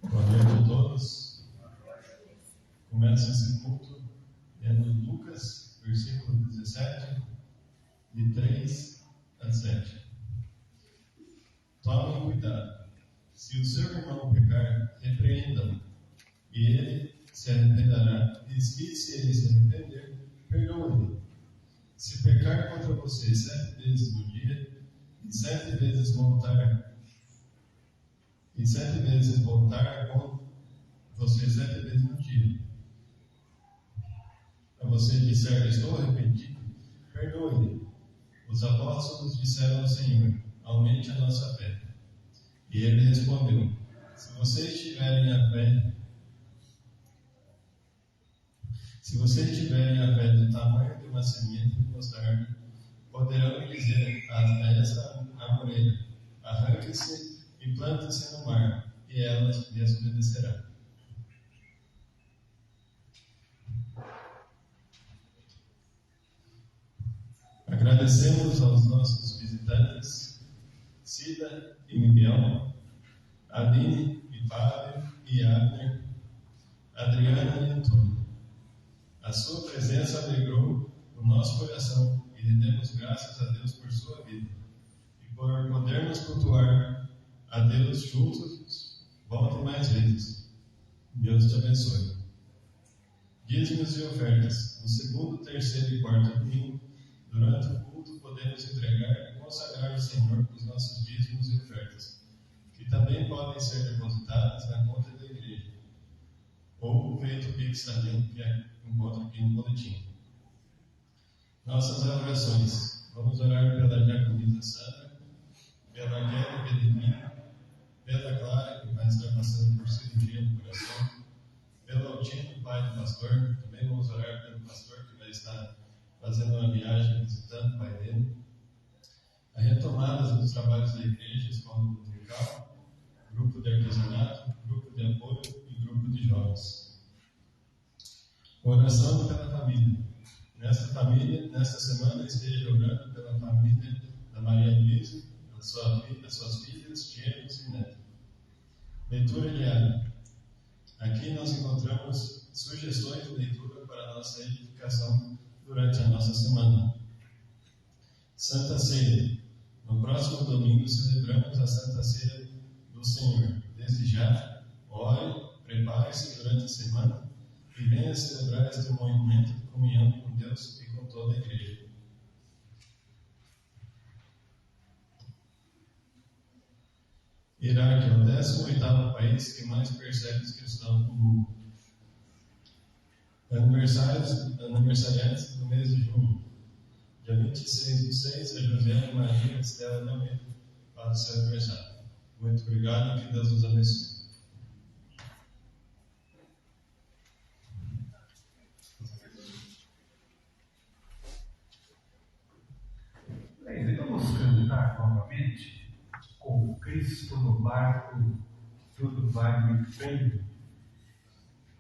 Boa noite a todos. Começa esse culto lendo Lucas, versículo 17, de 3 a 7. Tomem cuidado. Se o seu irmão pecar, repreenda-o, e ele se arrependerá, e se ele se arrepender, perdoe-lhe. Se pecar contra você 7 vezes no dia, e 7 vezes voltar com você 7 vezes no dia, a você disser: estou arrependido, perdoe-lhe. Os apóstolos disseram ao Senhor: aumente a nossa fé. E ele respondeu: se vocês tiverem a fé do tamanho de uma semente de mostarda, poderão dizer a essa amoreira: arranque-se e plante-se no mar, e ela lhes obedecerá. Agradecemos aos nossos visitantes, Cida e Miguel, Aline e Fábio e Abner, Adriana e Antônio. A sua presença alegrou o nosso coração e lhe demos graças a Deus por sua vida e por podermos cultuar a Deus juntos. Volte mais vezes. Deus te abençoe. Dízimos e ofertas. No segundo, terceiro e quarto domingo, durante o culto, podemos entregar e consagrar ao Senhor os nossos dízimos e ofertas, que também podem ser depositados na conta da igreja, ou feito o Pix também, que encontra aqui no boletim. Nossas orações. Vamos orar pela diaconisa Sandra, pela Guerra Bedelina, pela Clara, que vai estar passando por cirurgia no coração, pelo Altino, pai do pastor. Também vamos orar pelo pastor, que vai estar fazendo uma viagem, visitando o pai dele. A retomada dos trabalhos da igreja, escola dominical, grupo de artesanato, grupo de apoio e grupo de jovens. Oração pela família. Nesta semana, esteja orando pela família da Maria Luísa, as suas filhas, genros e netos. Leitura diária. Aqui nós encontramos sugestões de leitura para a nossa edificação durante a nossa semana. Santa Ceia. No próximo domingo celebramos a Santa Ceia do Senhor. Desde já, ore, prepare-se durante a semana e venha celebrar este movimento de comunhão com Deus e com toda a igreja. Iraque é o 18º país que mais persegue os cristãos no mundo. Aniversariantes do mês de junho. Dia 26/6, a Josiane Maria Estela de Almeida para o seu aniversário. Muito obrigado e que Deus nos abençoe. Bem, vamos cantar novamente. Com Cristo no barco, tudo vai muito bem.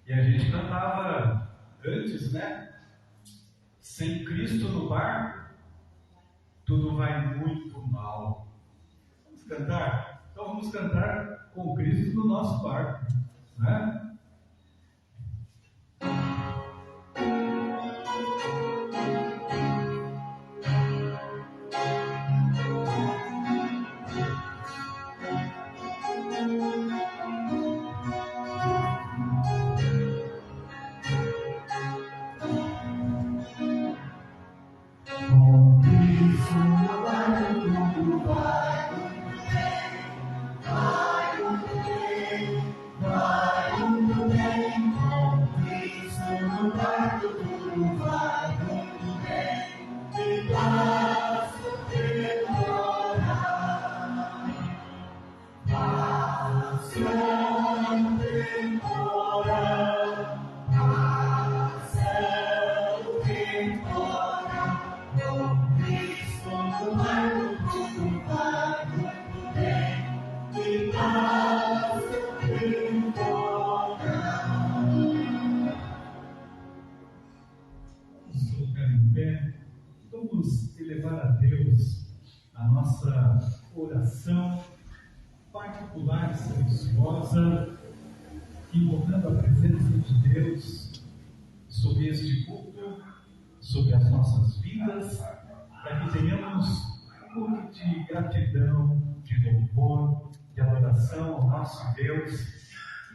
E a gente cantava antes, né? Sem Cristo no barco, tudo vai muito mal. Vamos cantar? Então vamos cantar com Cristo no nosso barco, né? Vamos elevar a Deus a nossa oração particular, silenciosa, invocando a presença de Deus sobre este culto, sobre as nossas vidas, para que tenhamos um culto de gratidão, de louvor, de adoração ao nosso Deus,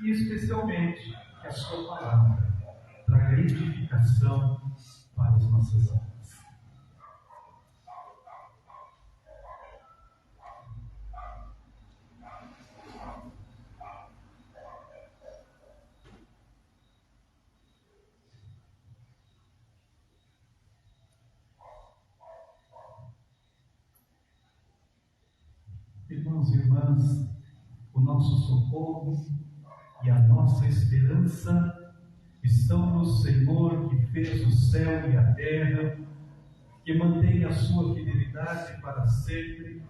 e especialmente que a sua palavra traga edificação para as nossas almas. Irmãos e irmãs, o nosso socorro e a nossa esperança estão no Senhor que fez o céu e a terra, que mantém a sua fidelidade para sempre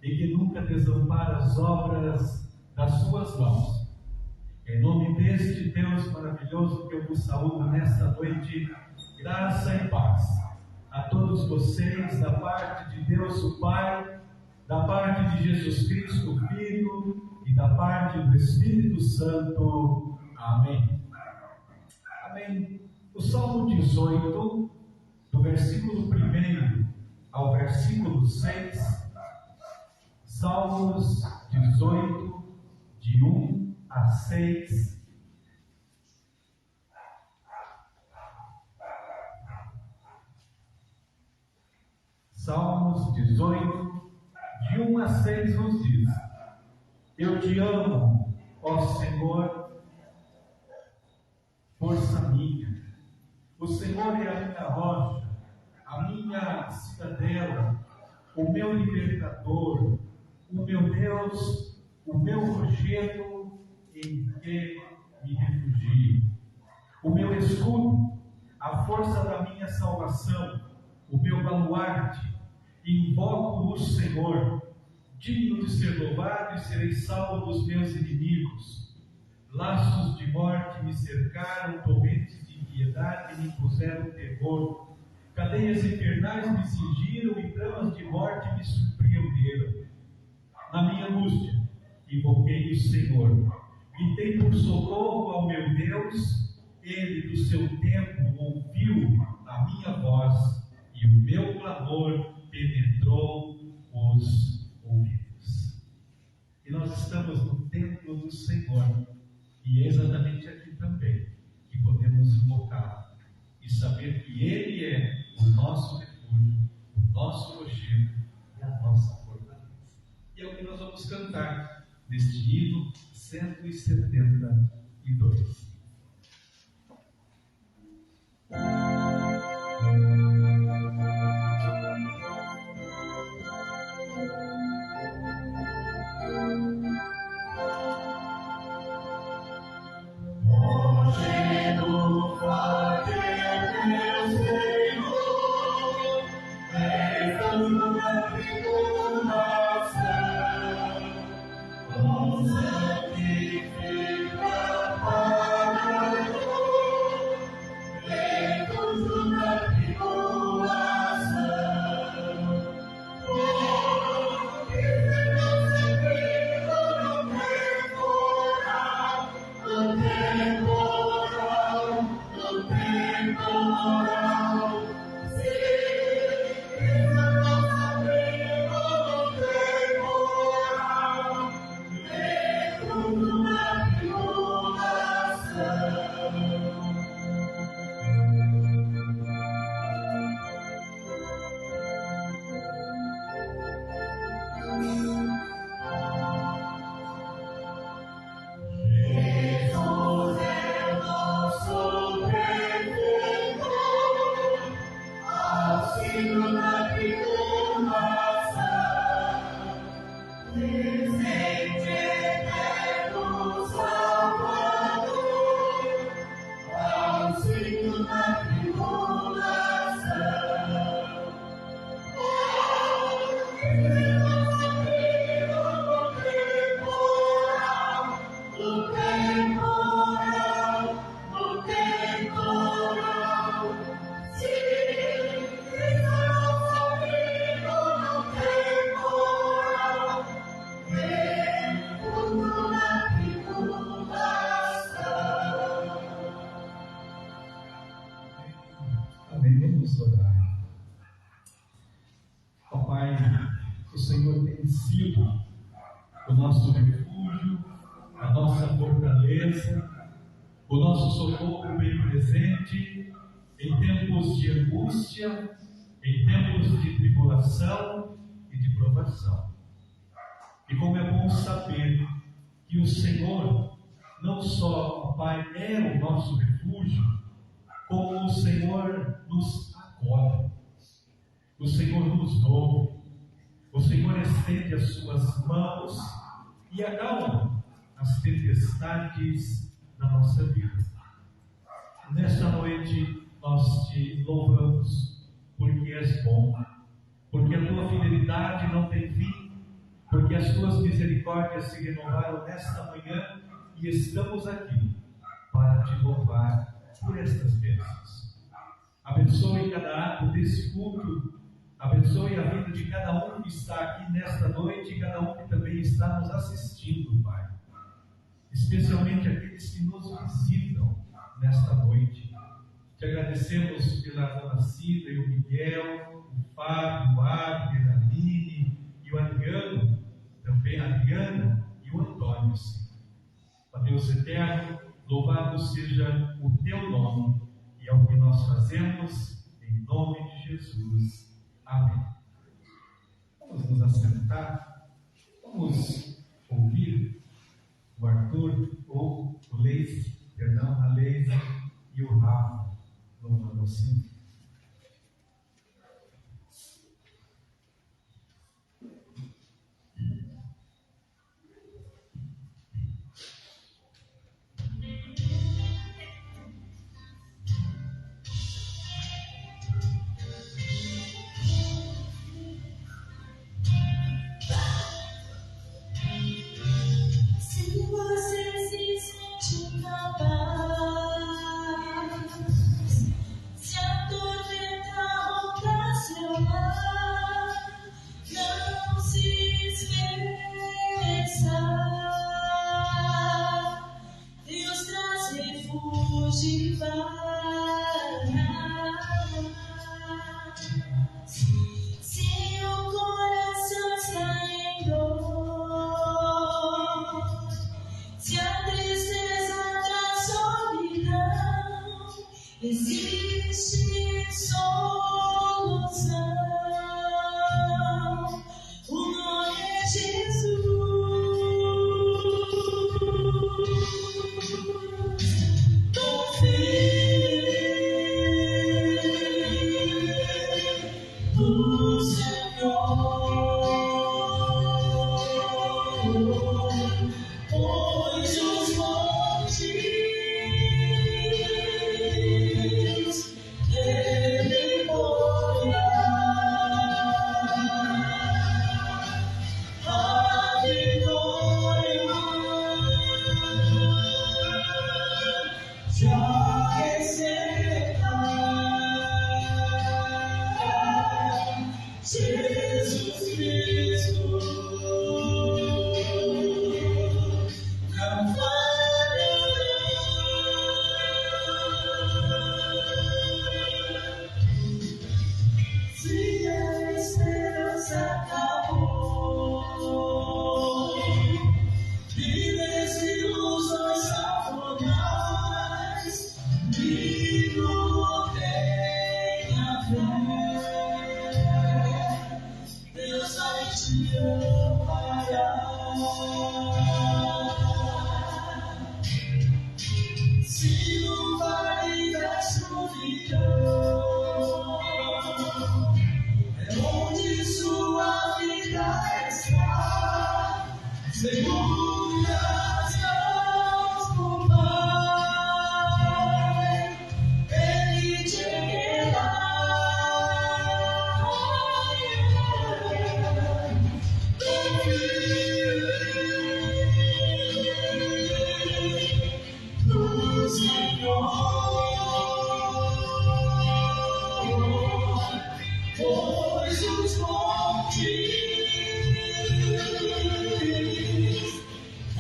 e que nunca desampara as obras das suas mãos. Em nome deste Deus maravilhoso que eu vos saúdo nesta noite, graça e paz a todos vocês, da parte de Deus o Pai, da parte de Jesus Cristo, o Filho, e da parte do Espírito Santo. Amém. Amém. O Salmo 18, do versículo 1 ao versículo 6, Salmos 18, de 1 a 6. Salmos 18, de 1 a 6 nos diz: Eu te amo, ó Senhor, força minha. O Senhor é a minha rocha, a minha cidadela, o meu libertador, o meu Deus, o meu rochedo em que me refugio. O meu escudo, a força da minha salvação, o meu baluarte. Invoco o Senhor, digno de ser louvado, e serei salvo dos meus inimigos. Laços de morte me cercaram, torrentes de impiedade me impuseram terror. Cadeias infernais me cingiram e tramas de morte me surpreenderam. Na minha angústia, invoquei o Senhor. Gritei por socorro ao meu Deus. Ele, do seu tempo, ouviu a minha voz, e o meu clamor penetrou os ouvidos. E nós estamos no templo do Senhor, e é exatamente aqui também que podemos invocar e saber que Ele é o nosso refúgio, o nosso rochedo e a nossa fortaleza. E é o que nós vamos cantar neste hino 172. Sacrifica tem sido o nosso refúgio, a nossa fortaleza, o nosso socorro bem presente em tempos de angústia, em tempos de tribulação e de provação. E como é bom saber que o Senhor, não só, ó Pai, é o nosso refúgio, como o Senhor nos acolhe, o Senhor nos ouve, o Senhor estende as suas mãos e acalma as tempestades da nossa vida. Nesta noite nós te louvamos, porque és bom, porque a tua fidelidade não tem fim, porque as tuas misericórdias se renovaram nesta manhã e estamos aqui para te louvar por estas bênçãos. Abençoe cada ato desse culto, abençoe a vida de cada um que está aqui nesta noite e cada um que também está nos assistindo, Pai. Especialmente aqueles que nos visitam nesta noite. Te agradecemos pela dona Cida e o Miguel, o Fábio, o Abner, a Aline e o Adriano, também a Adriana e o Antônio, Senhor. Ó Deus eterno, louvado seja o teu nome, e é o que nós fazemos em nome de Jesus. Amém. Vamos nos assentar, vamos ouvir o Arthur, ou o Leise, a Leise e o Rafa, louvando assim.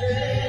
Hey!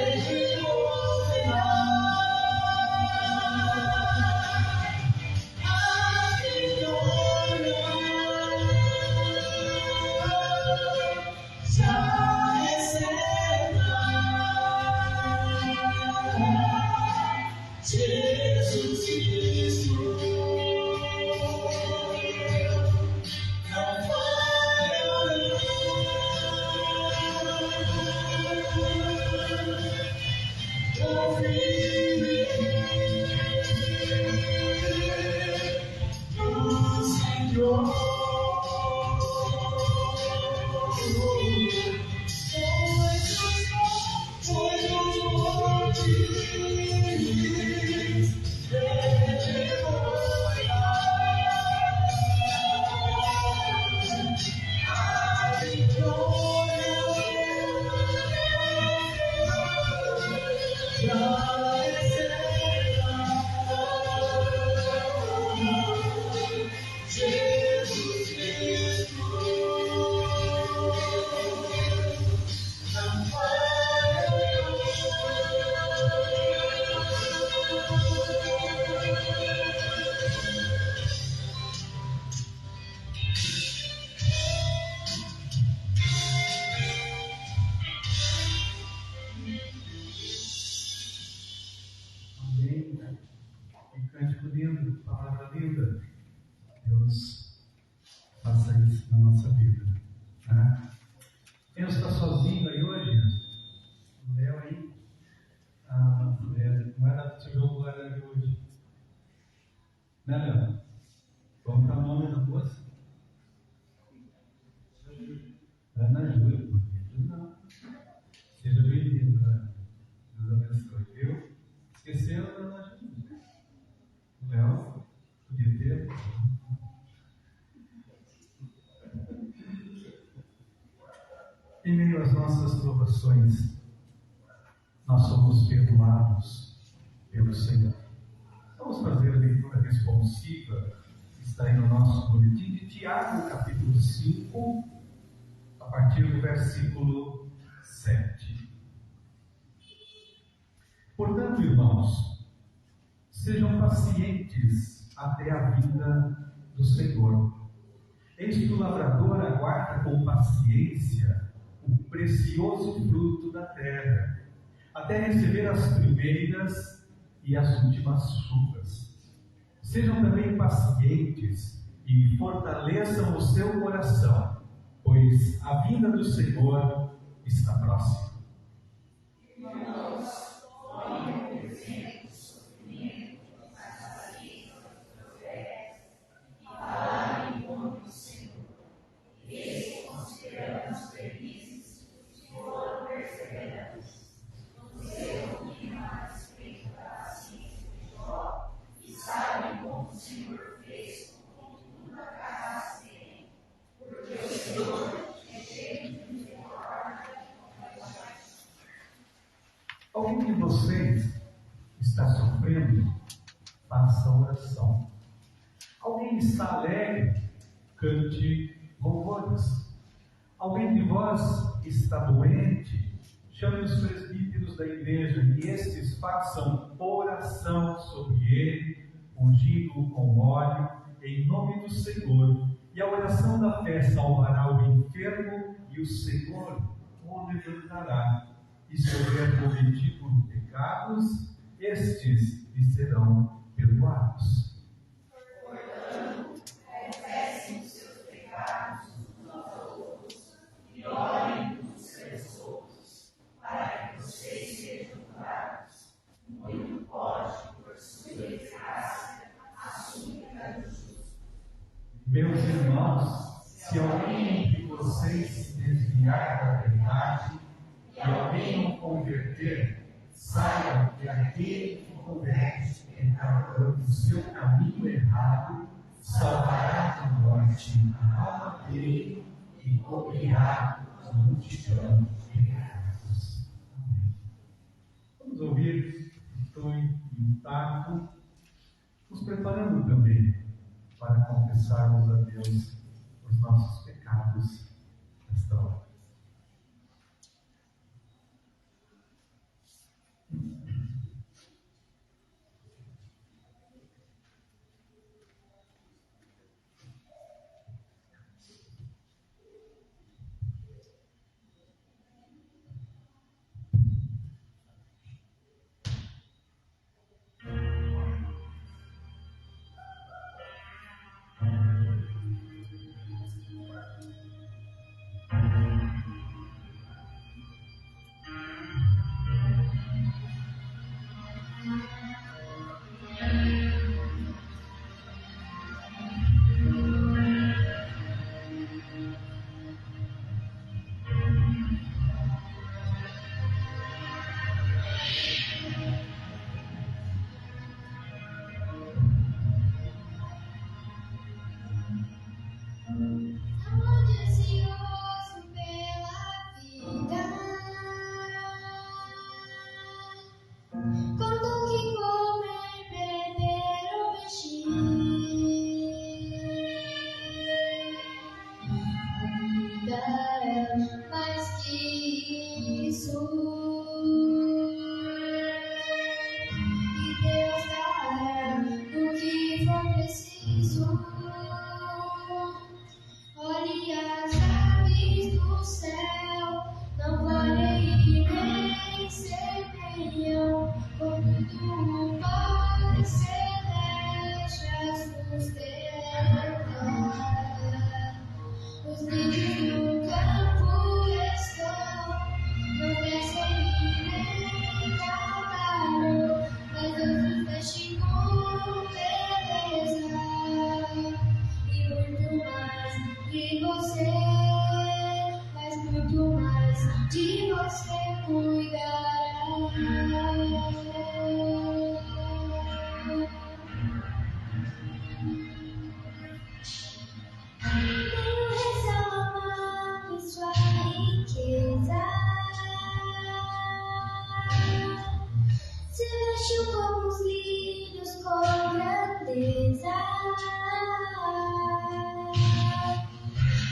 Em meio às nossas provações, nós somos perdoados pelo Senhor. Vamos fazer a leitura responsiva que está aí no nosso boletim de Tiago, capítulo 5, a partir do versículo 7. Portanto, irmãos, sejam pacientes até a vinda do Senhor. Eis que o lavrador aguarda com paciência o precioso fruto da terra, até receber as primeiras e as últimas chuvas. Sejam também pacientes e fortaleçam o seu coração, pois a vinda do Senhor está próxima. Alguém de vocês está sofrendo? Faça oração. Alguém está alegre? Cante louvores. Alguém de vós está doente? Chame os presbíteros da igreja e estes façam oração sobre ele, ungindo-o com óleo, em nome do Senhor. E a oração da fé salvará o enfermo e o Senhor o levantará. E se houver cometido pecados, estes lhe serão perdoados. Portanto, confessem os seus pecados uns aos outros e orem uns pelos outros, para que vocês sejam curados. Muito pode, por sua eficácia, a súplica do justo. Meus irmãos, se alguém entre vocês se desviar da verdade, e alguém não converter, saiba que aquele que converte encarando o seu caminho errado, salvará da morte a alma dele e cobrirá a multidão de pecados. Amém. Vamos ouvir Tony e o Taco, nos preparando também para confessarmos a Deus os nossos pecados nesta hora. de você cuidará. Não reclama de sua riqueza, se vestiu como os lírios com grandeza,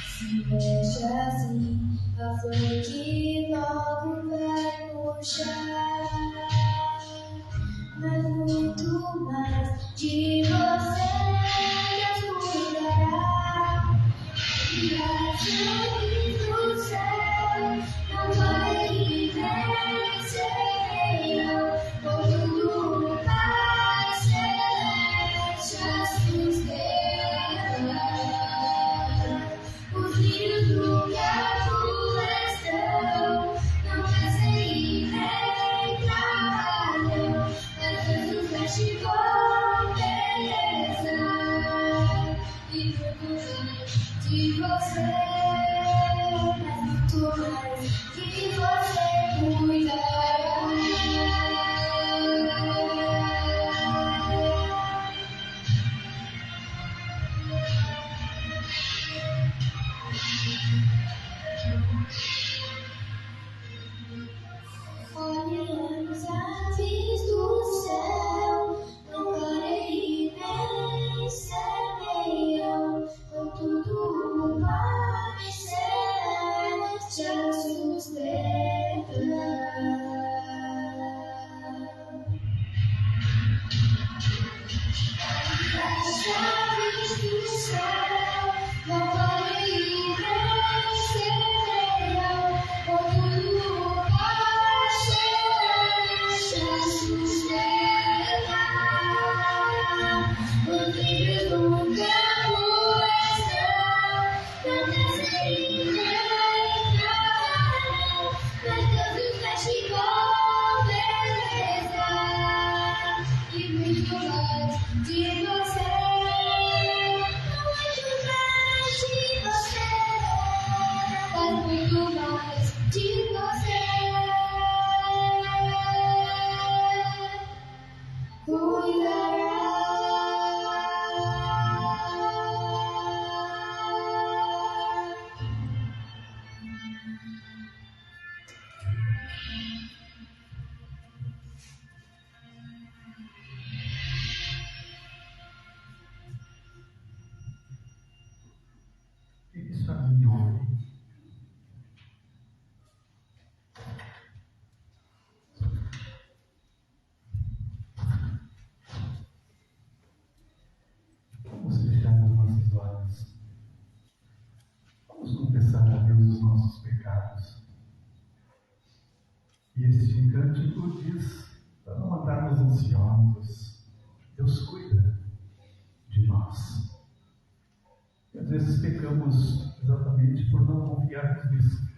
se veste assim a flor que logo vai murchar, mas muito mais de você Deus cuidará. E as do céu não vai vencerão, com tudo o Pai celeste a sustentar. Os lírios do campo estão, não crescem e nem trabalham, mas Deus os veste com beleza e muito de você, mas muito mais de você cuidará. Olhe as aves do céu, não parem nem semeiam, contudo o Pai celeste a sustenta. As aves do céu não parem nem semeiam, contudo o Pai celeste a sustenta. Os lírios do campo estão, não crescem nem trabalham, mas Deus os veste com beleza e muito mais de você, muito mais de você, mas muito mais de você cuidará. Isso a mim ouve. Vamos fechar os nossos olhos. Vamos confessar a Deus os nossos pecados. E este cântico diz para não andarmos ansiosos. Deus cuida de nós. E às vezes pecamos exatamente por não confiarmos nisso,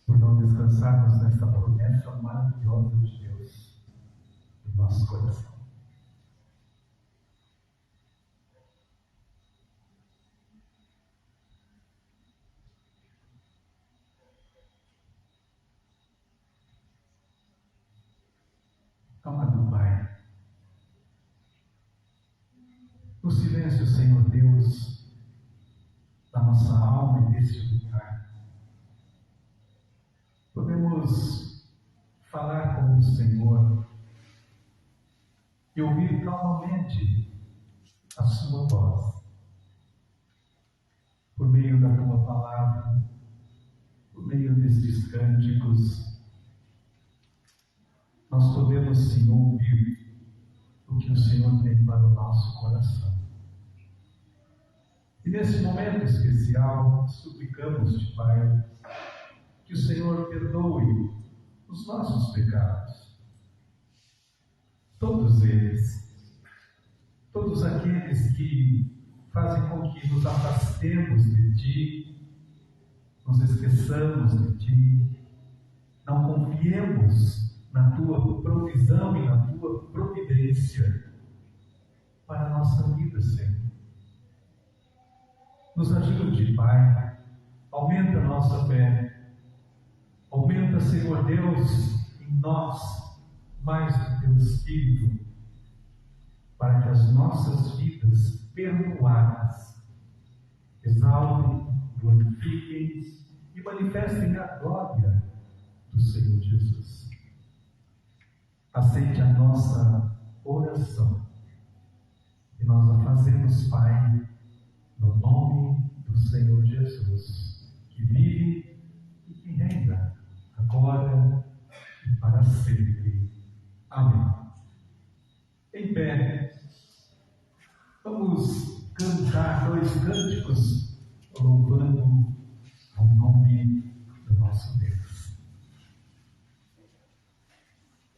por não descansarmos nessa promessa maravilhosa de Deus no nosso coração. Amado Pai, no silêncio, Senhor Deus, da nossa alma e deste lugar, podemos falar com o Senhor e ouvir calmamente a sua voz, por meio da tua palavra, por meio destes cânticos. Nós podemos sim ouvir o que o Senhor tem para o nosso coração. E nesse momento especial, suplicamos-te, Pai, que o Senhor perdoe os nossos pecados. Todos eles. Todos aqueles que fazem com que nos afastemos de Ti, nos esqueçamos de Ti, não confiemos na Tua provisão e na Tua providência para a nossa vida, Senhor. Nos ajude, Pai, aumenta a nossa fé, Senhor Deus, em nós mais do teu Espírito, para que as nossas vidas perdoadas exaltem, glorifiquem e manifestem a glória do Senhor Jesus. Aceite a nossa oração, e nós a fazemos, Pai, no nome do Senhor Jesus, que vive e que reina agora e para sempre. Amém. Em pé, vamos cantar 2 cânticos louvando ao nome do nosso Deus.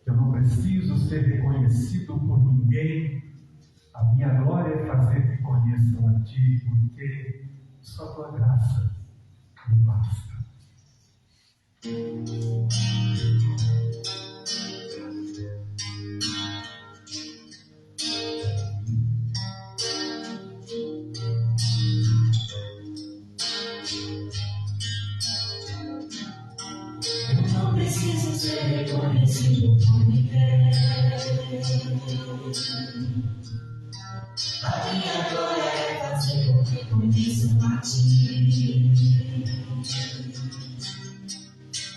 Eu não preciso ser reconhecido por ninguém, a minha glória é fazer que conheçam a Ti, porque só Tua graça me basta. Preciso ser reconhecido por ninguém. A minha glória é fazer com que conheçam a Ti.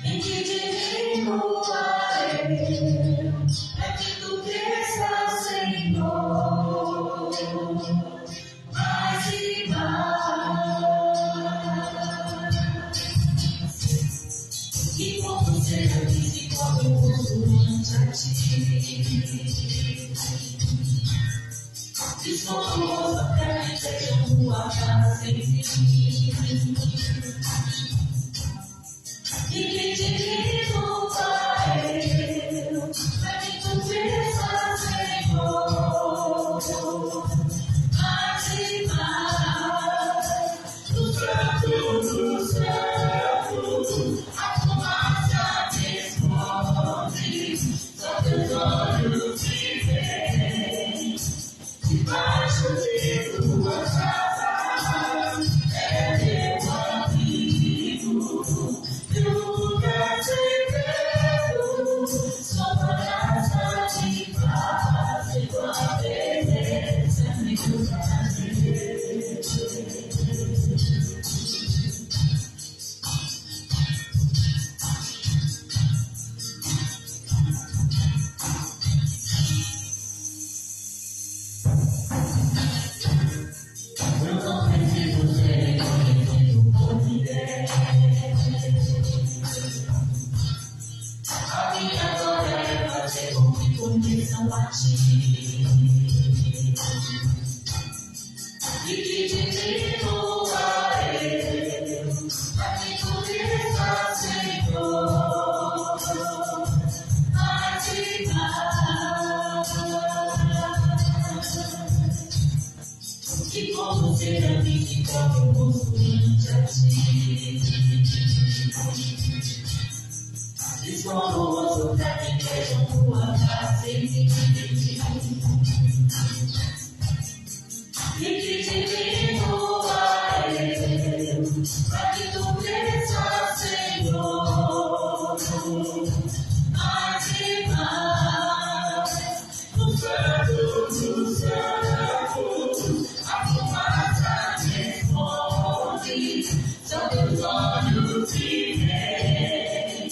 Em que divino é que Tu cresças, Senhor, mais e mais. E como ser visto quando eu vou diante a Ti. Escondo o rosto para que seja Tua casa em mim. E que divino Pai, para que Tu cresças, Senhor, mais e mais. Do santo do céu, a fumaça desmonte, só Teus olhos te veem. Debaixo de Tuas asas é Teu amigo, Tu queres segredo, só Tua graça te faz, e Tua presença é meu prazer. Conheçam a Ti. E que divino é para que Tu cresças, Senhor, mais e mais. E como ser visto quando eu vou diante a Ti. Escondo o rosto para que vejam Tua graça em mim. E que divino é para que Tu cresças, Senhor, mais e mais. No santo do céu, a fumaça desmonte, só Teus olhos te veem.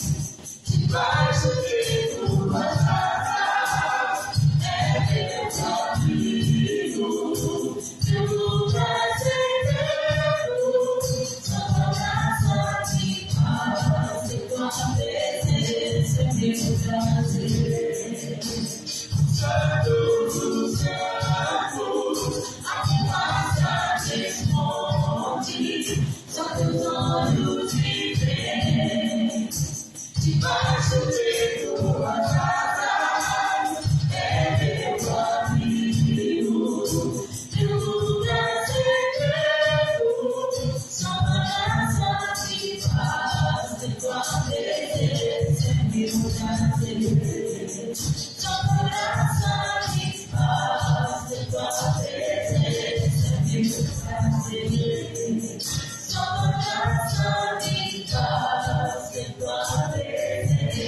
Debaixo de Tuas asas é Teu amigo, Tu queres segredo, só Tua graça te faz, e Tua presença é meu prazer. Santo do céu, a fumaça desmonte, só Teus olhos te veem. Debaixo de Tuas asas é Teu amigo, Tu queres segredo, só Tua graça te faz, e Tua presença é meu prazer. Só Tua graça te faz, e Tua presença é meu prazer. Só Tua graça te faz, e Tua presença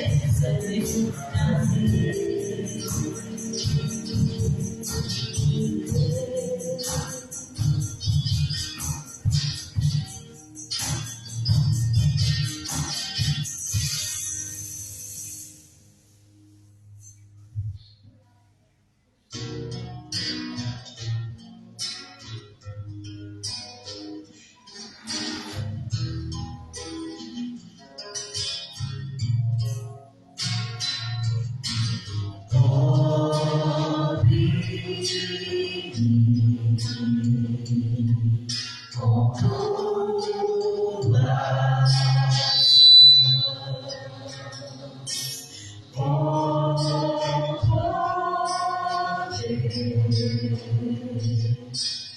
com tua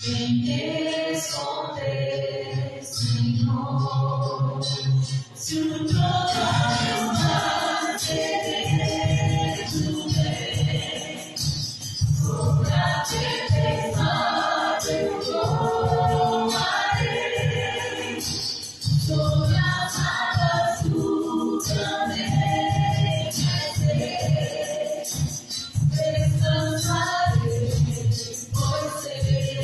em que esconder, Senhor, se o trono bater tu vem, sobre a tempestade eu voarei, sobre as águas tu também descansarei, pois serei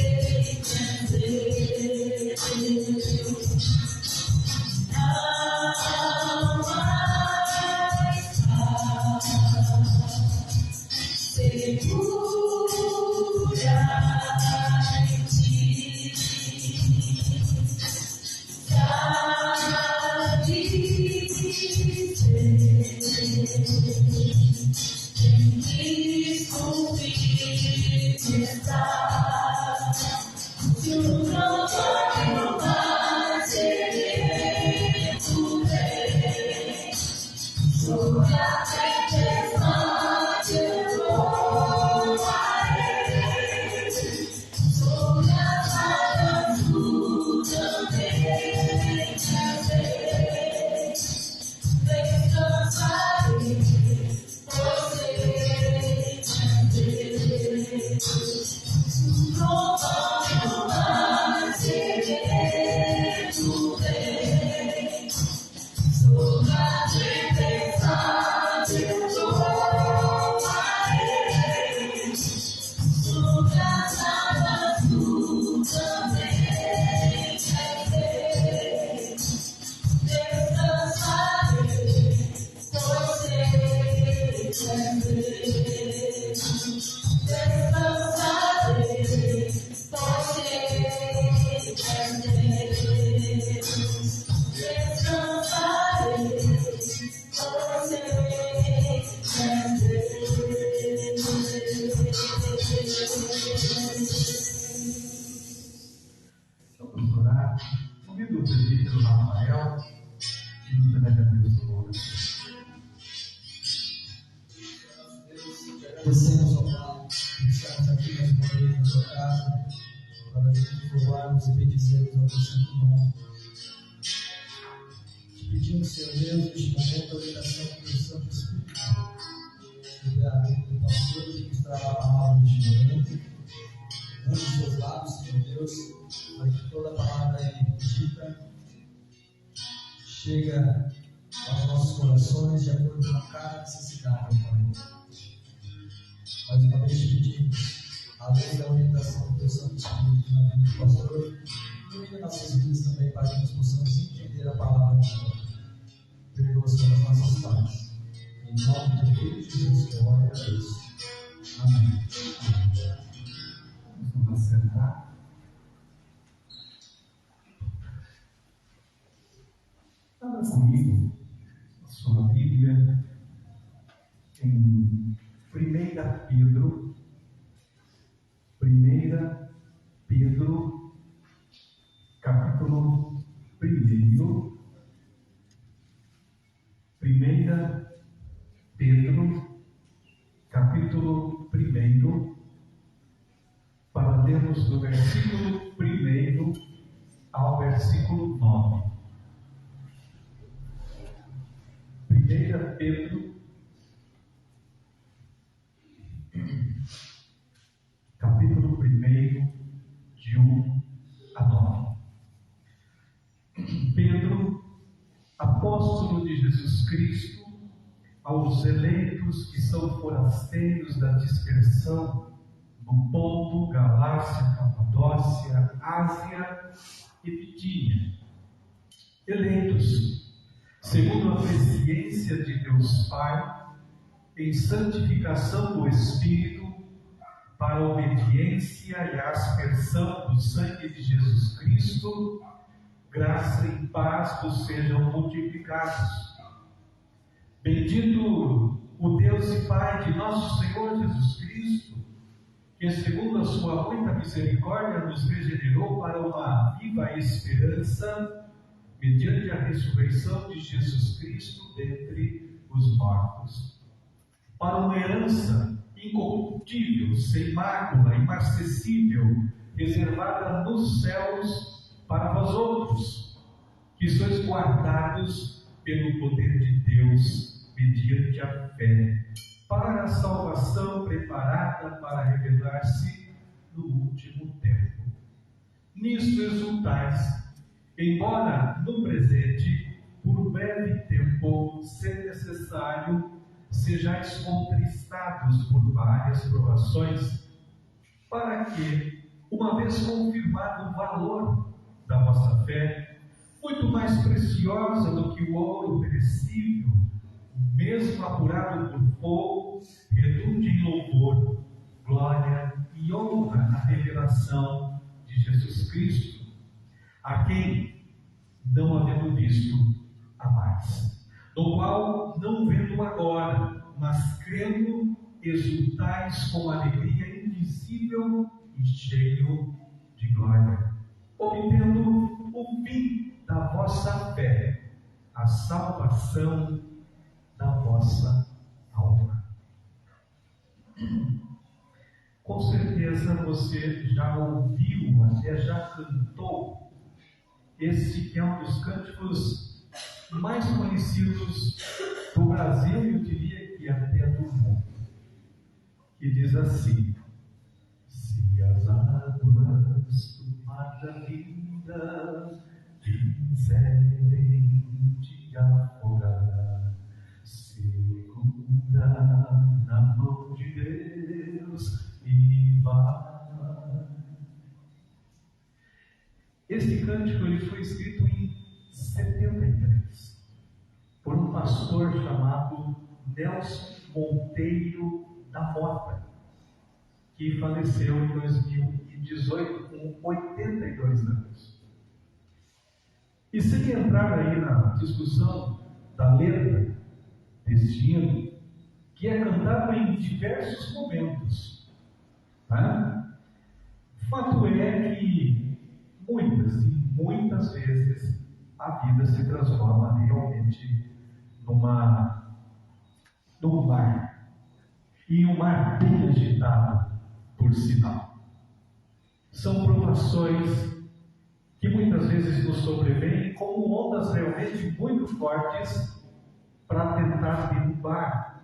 Vamos orar. Convido o presbítero Rafael e nos deve abençoar. Agradecemos ao Pai que estamos aqui mais uma vez na sua casa para te louvarmos e bendizermos ao teu santo nome. Te pedimos, Senhor Deus, neste momento a orientação do teu Santo Espírito. Obrigado pelo pastor que ministrará a palavra neste momento. Use os seus lábios, Senhor Deus, para que toda a palavra aí dita chega aos nossos corações de acordo com cada necessidade, Pai. Mais uma vez te pedimos, além da orientação do teu Santo Espírito na vida do pastor, ilumine nossas vidas também para que nós possamos entender a palavra de Deus. Perdoa pelas nossas falhas. Em nome do Filho de Jesus, eu oro e agradeço. Amém. Vamos sentar. Abra comigo a sua Bíblia em 1 Pedro, capítulo 1. 1 Pedro, capítulo 1, para lermos do versículo 1 ao versículo 9. 1 Pedro, capítulo 1, de 1 a 9. Pedro, apóstolo de Jesus Cristo, aos eleitos que são forasteiros da dispersão no Ponto, Galácia, Capadócia, Ásia e Bitínia, eleitos segundo a presciência de Deus Pai, em santificação do Espírito, para a obediência e a aspersão do sangue de Jesus Cristo, graça e paz vos sejam multiplicados. Bendito o Deus e Pai de nosso Senhor Jesus Cristo, que segundo a sua muita misericórdia nos regenerou para uma viva esperança, mediante a ressurreição de Jesus Cristo dentre os mortos, para uma herança incorruptível, sem mácula, imarcessível, reservada nos céus para vós outros, que sois guardados pelo poder de Deus, mediante a fé, para a salvação preparada para revelar-se no último tempo. Nisto exultais, embora no presente, por breve tempo, se necessário, sejais contristados por várias provações, para que, uma vez confirmado o valor da vossa fé, muito mais preciosa do que o ouro perecível, mesmo apurado por fogo, redunde em louvor, glória e honra na revelação de Jesus Cristo, a quem, não havendo visto, amais, no qual, não vendo agora, mas crendo, exultais com alegria invisível e cheio de glória, obtendo o fim da vossa fé, a salvação da vossa alma. Com certeza você já ouviu, até já cantou esse que é um dos cânticos mais conhecidos do Brasil, e eu diria que até do mundo, que diz assim: se as águas do mar da vida quiserem te afogar, segura na mão de Deus e vai. Esse cântico ele foi escrito em 73 por um pastor chamado Nelson Monteiro da Mota, que faleceu em 2018 com 82 anos. E sem entrar aí na discussão da letra deste hino, que é cantado em diversos momentos, né? Fato é que muitas vezes a vida se transforma realmente num mar, e um mar bem agitado, por sinal. São provações que muitas vezes nos sobrevêm como ondas realmente muito fortes para tentar derrubar,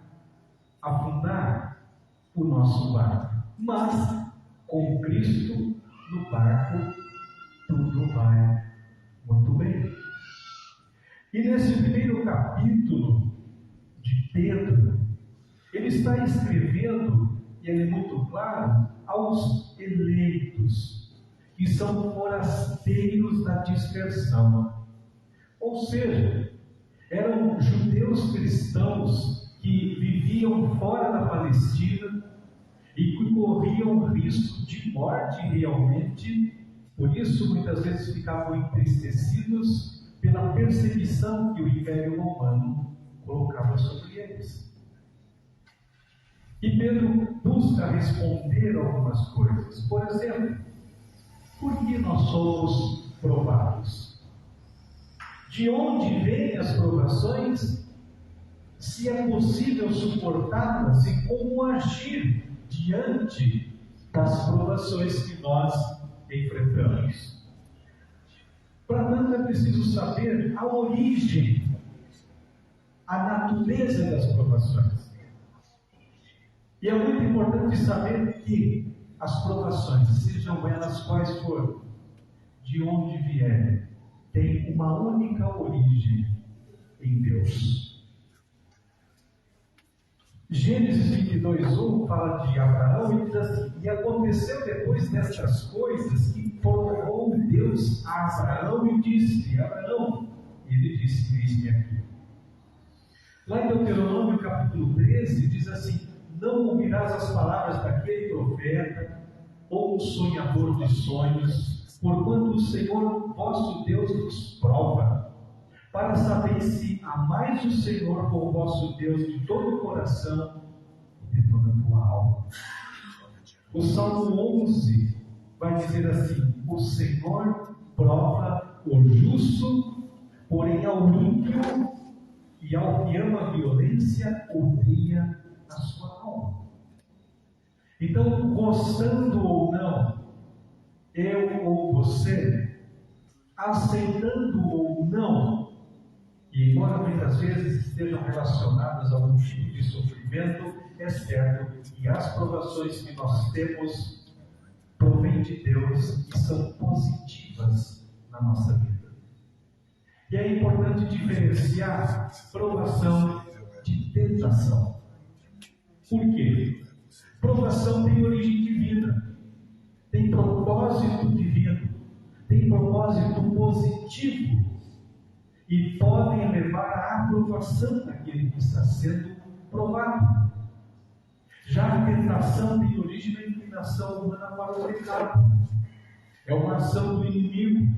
afundar o nosso barco. Mas, com Cristo no barco, tudo vai muito bem. E nesse primeiro capítulo de Pedro, ele está escrevendo, e ele é muito claro, aos eleitos, que são forasteiros da dispersão. Ou seja, eram judeus cristãos que viviam fora da Palestina e que corriam risco de morte realmente. Por isso, muitas vezes ficavam entristecidos pela perseguição que o Império Romano colocava sobre eles. E Pedro busca responder algumas coisas. Por exemplo, por que nós somos provados? De onde vêm as provações? Se é possível suportá-las e como agir diante das provações que nós enfrentamos. Para tanto, é preciso saber a origem, a natureza das provações. E é muito importante saber que as provações, sejam elas quais forem, de onde vierem, têm uma única origem em Deus. Gênesis 22:1 fala de Abraão e diz assim: e aconteceu depois destas coisas que provou Deus a Abraão e disse: Abraão, ele disse: eis-me aqui. Lá em Deuteronômio capítulo 13 diz assim: não ouvirás as palavras daquele profeta ou sonhador de sonhos, porquanto o Senhor vosso Deus vos prova, para saber se amais o Senhor com o vosso Deus de todo o coração e de toda a tua alma. O Salmo 11 vai dizer assim: o Senhor prova o justo, porém ao ímpio e ao que ama a violência odeia a sua alma. Então, gostando ou não, eu ou você, aceitando ou não, e embora muitas vezes estejam relacionadas a algum tipo de sofrimento, é certo que as provações que nós temos provêm de Deus e são positivas na nossa vida. E é importante diferenciar provação de tentação. Por quê? Provação tem origem divina, tem propósito divino, tem propósito positivo e podem levar à aprovação daquele que está sendo provado. Já a tentação tem origem na inclinação humana para o pecado. É uma ação do inimigo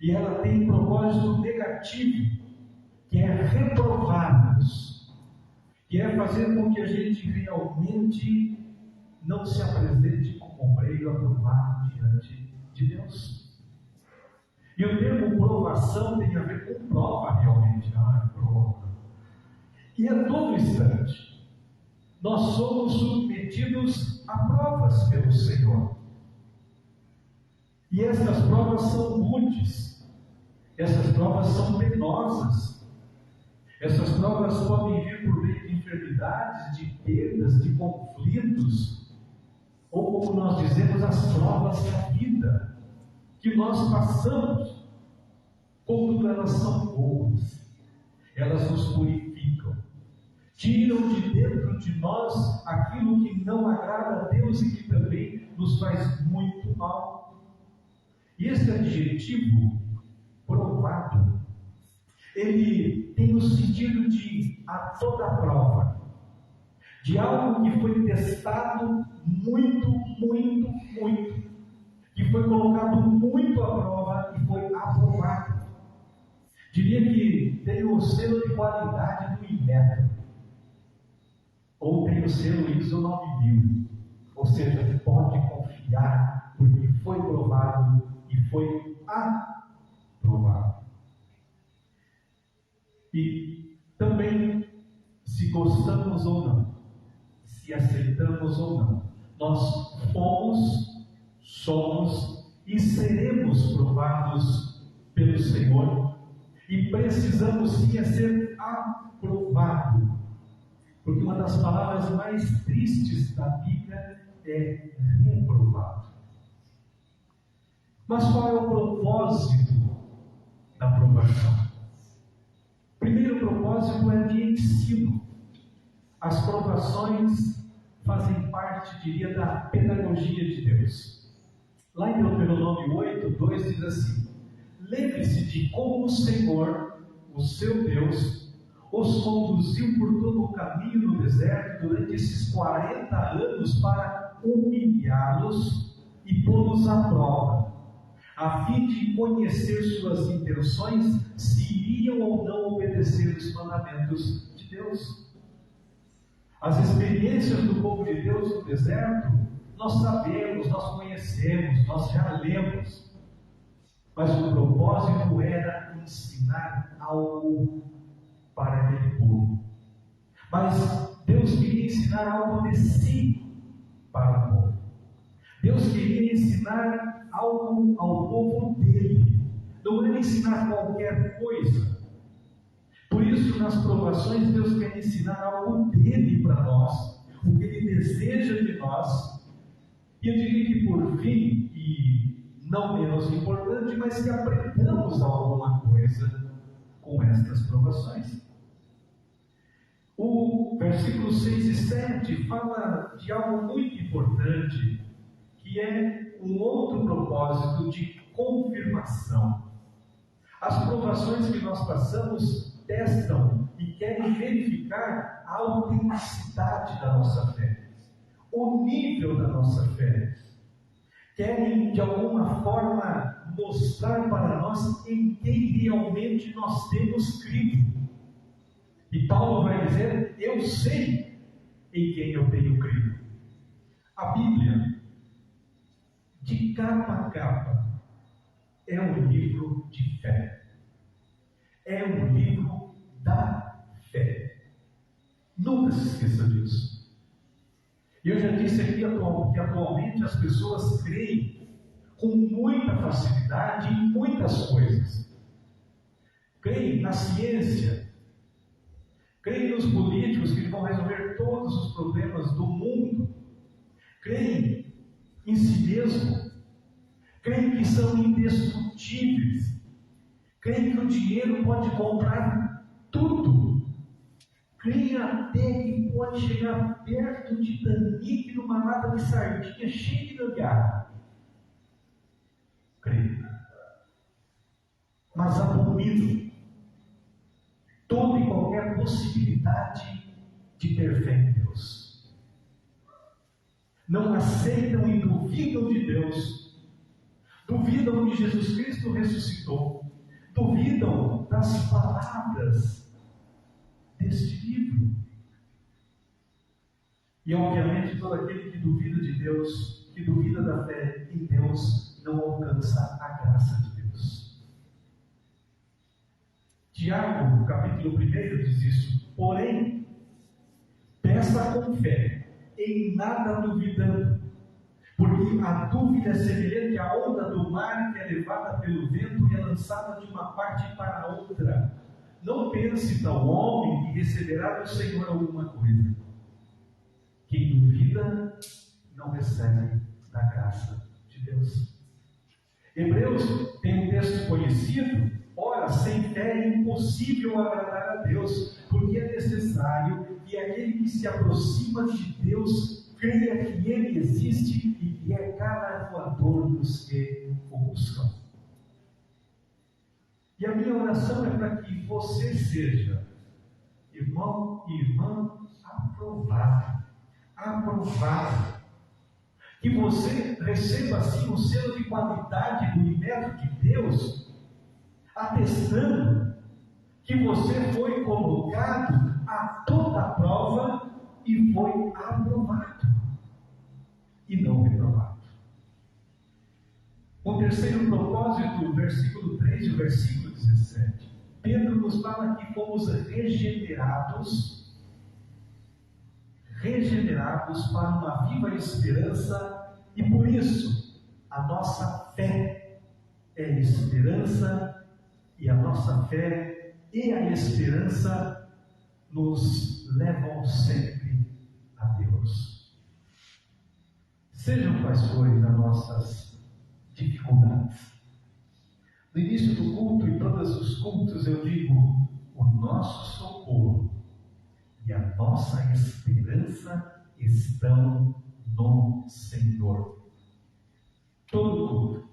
e ela tem um propósito negativo, que é reprovar-nos, que é fazer com que a gente realmente não se apresente como obreiro aprovado diante de Deus. E o termo provação tem a ver com prova realmente. Prova. E a todo instante nós somos submetidos a provas pelo Senhor. E essas provas são rudes, essas provas são penosas, essas provas podem vir por meio de enfermidades, de perdas, de conflitos, ou como nós dizemos, as provas da vida que nós passamos. Contudo, elas são boas, elas nos purificam, tiram de dentro de nós aquilo que não agrada a Deus e que também nos faz muito mal. E esse adjetivo, provado, ele tem o sentido de a toda prova, de algo que foi testado muito, que foi colocado muito à prova e foi aprovado. Diria que tem o selo de qualidade do Inmetro, ou tem o selo ISO 9000, ou seja, pode confiar, porque foi provado e foi aprovado. E também, se gostamos ou não, se aceitamos ou não, nós fomos, somos e seremos provados pelo Senhor, e precisamos sim ser aprovado, porque uma das palavras mais tristes da Bíblia é reprovado. Mas qual é o propósito da aprovação? O primeiro propósito é de ensino. As provações fazem parte, diria, da pedagogia de Deus. Lá em Deuteronômio 8:2 diz assim: lembre-se de como o Senhor, o seu Deus, os conduziu por todo o caminho no deserto durante esses 40 anos para humilhá-los e pô-los à prova, a fim de conhecer suas intenções, se iriam ou não obedecer os mandamentos de Deus. As experiências do povo de Deus no deserto, nós sabemos, nós conhecemos, nós já lemos. Mas o propósito era ensinar algo para aquele povo. Mas Deus queria ensinar algo de si para o povo. Deus queria ensinar algo ao povo dele. Não era ensinar qualquer coisa. Por isso, nas provações, Deus quer ensinar algo dele para nós, o que ele deseja de nós. E eu diria que por fim, e não menos importante, mas que aprendamos alguma coisa com estas provações. O versículo 6 e 7 fala de algo muito importante, que é um outro propósito de confirmação. As provações que nós passamos testam e querem verificar a autenticidade da nossa fé, o nível da nossa fé. Querem, de alguma forma, mostrar para nós em quem realmente nós temos crido. E Paulo vai dizer: eu sei em quem eu tenho crido. A Bíblia de capa a capa, é um livro de fé. É um livro da fé. Nunca se esqueça disso. Eu já disse aqui que atualmente as pessoas creem com muita facilidade em muitas coisas. Creem na ciência, creem nos políticos que vão resolver todos os problemas do mundo, creem em si mesmo, creem que são indestrutíveis, creem que o dinheiro pode comprar tudo, creem até que pode chegar perto de Titanic numa lata de sardinha cheia de gambiarra. Creem. Mas abominam toda e qualquer possibilidade de ter fé em Deus. Não aceitam e duvidam de Deus, duvidam que Jesus Cristo ressuscitou, duvidam das palavras deste livro. E obviamente todo aquele que duvida de Deus, que duvida da fé em Deus, não alcança a graça de Deus. Tiago, capítulo 1, diz isso. Porém, peça com fé, em nada duvidando, porque a dúvida é semelhante à onda do mar que é levada pelo vento e é lançada de uma parte para a outra. Não pense tal homem que receberá do Senhor alguma coisa. Quem duvida não recebe da graça de Deus. Hebreus tem um texto conhecido. Ora, sem fé é impossível agradar a Deus, porque é necessário que aquele que se aproxima de Deus creia que Ele existe e que é galardoador dos que o buscam. E a minha oração é para que você seja, irmão e irmã, aprovado. Que você receba assim o selo de qualidade do Inédito de Deus, atestando que você foi colocado a toda a prova e foi aprovado e não reprovado. O terceiro propósito, o versículo 3 e o versículo 17. Pedro nos fala que fomos regenerados para uma viva esperança, e por isso a nossa fé é esperança, e a nossa fé e a esperança nos levam sempre a Deus. Sejam quais forem as nossas dificuldades. No início do culto e todos os cultos eu digo: o nosso socorro e a nossa esperança estão no Senhor. Todo culto,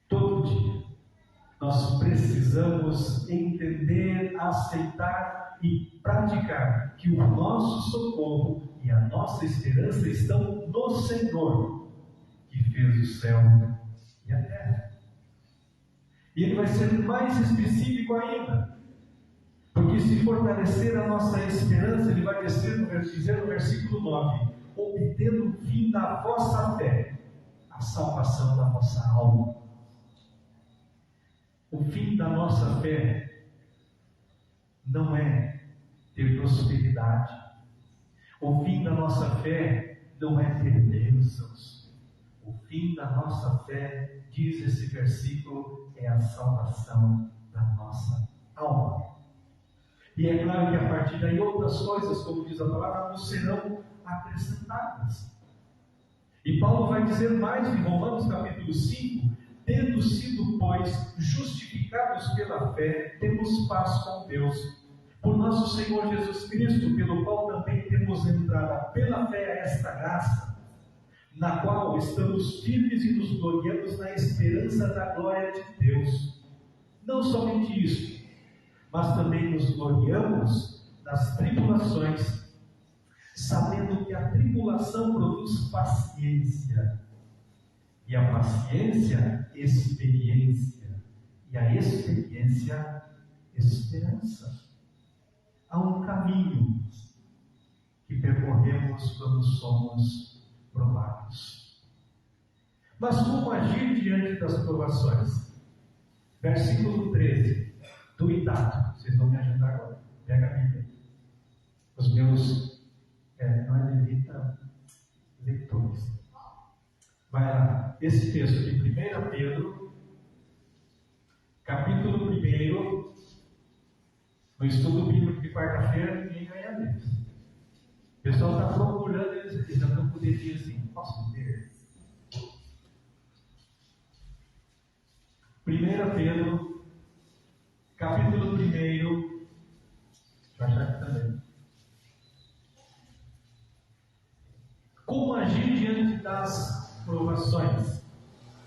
todo dia, nós precisamos entender, aceitar e praticar que o nosso socorro e a nossa esperança estão no Senhor, que fez o céu e a terra. E Ele vai ser mais específico ainda, porque se fortalecer a nossa esperança, Ele vai dizer no versículo 9: obtendo o fim da vossa fé, a salvação da vossa alma. O fim da nossa fé não é ter prosperidade. O fim da nossa fé não é ter bênçãos. O fim da nossa fé, diz esse versículo, é a salvação da nossa alma. E é claro que a partir daí outras coisas, como diz a palavra, nos serão acrescentadas. E Paulo vai dizer mais em Romanos capítulo 5: tendo sido, pois, justificados pela fé, temos paz com Deus, por nosso Senhor Jesus Cristo, pelo qual também temos entrada pela fé a esta graça, na qual estamos firmes e nos gloriamos na esperança da glória de Deus. Não somente isso, mas também nos gloriamos nas tribulações, sabendo que a tribulação produz paciência, e a paciência, experiência, e a experiência, esperança. Há um caminho que percorremos quando somos provados. Mas como agir diante das provações? Versículo 13. Do Itato. Vocês vão me ajudar agora. Pega a Bíblia. Os meus, não é levita, leitores. Vai lá. Esse texto de 1 Pedro, capítulo 1, no estudo bíblico de quarta-feira, ninguém ganha deles. O pessoal está procurando, eles já não poderiam dizer assim, posso ler? 1 Pedro, capítulo 1, deixa eu achar aqui também. Como agir diante das provações?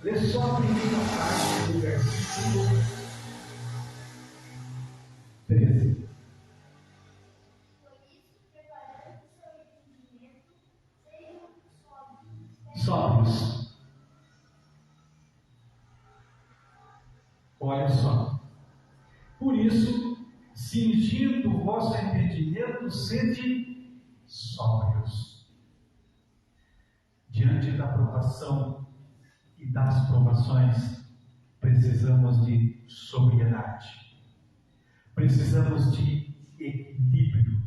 Lê só a primeira parte do versículo 13. Sóbrios. Olha só. Por isso, cingindo o vosso entendimento, sede sóbrios. Diante da provação e das provações, precisamos de sobriedade. Precisamos de equilíbrio.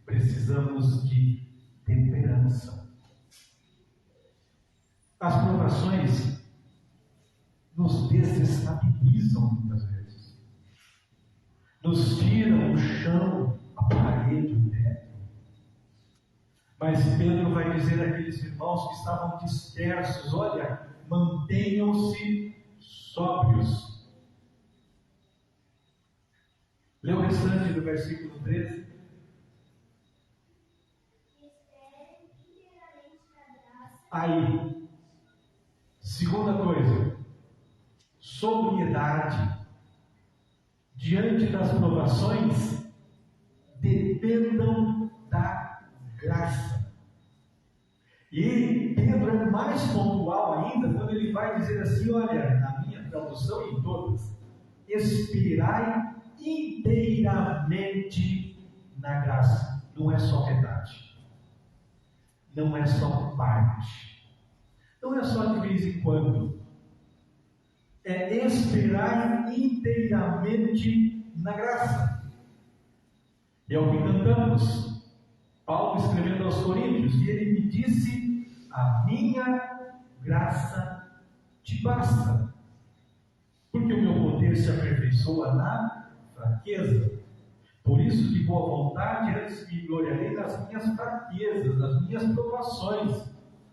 Precisamos de temperança. As provações nos desestabilizam muitas vezes. Nos tiram o chão, a parede, o teto. Mas Pedro vai dizer àqueles irmãos que estavam dispersos: olha, mantenham-se sóbrios. Lê o restante do versículo 13. Aí, segunda coisa, sobriedade. Diante das provações, dependam da graça. E Pedro é mais pontual ainda quando ele vai dizer assim, olha, na minha tradução e em todas, esperai inteiramente na graça. Não é só metade. Não é só parte. Não é só de vez em quando. É esperar inteiramente na graça. E é o que cantamos. Paulo escrevendo aos Coríntios, e ele me disse: a minha graça te basta, porque o meu poder se aperfeiçoa na fraqueza. Por isso, de boa vontade, antes me gloriarei nas minhas fraquezas, nas minhas provações,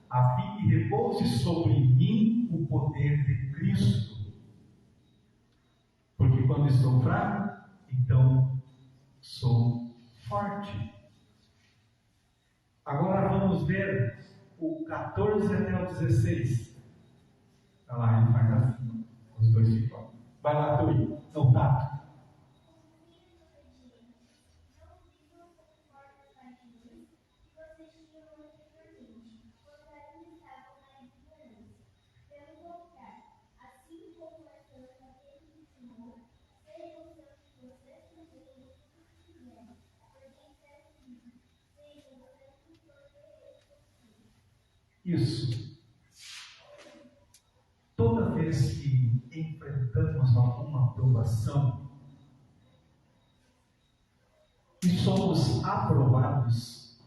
a fim que repouse sobre mim o poder de Cristo. Porque quando estou fraco, então sou forte. Agora vamos ver o 14 até o 16. Olha lá, ele faz assim, os dois ficam. Vai lá, Tui, não tá. Isso. Toda vez que enfrentamos alguma provação e somos aprovados,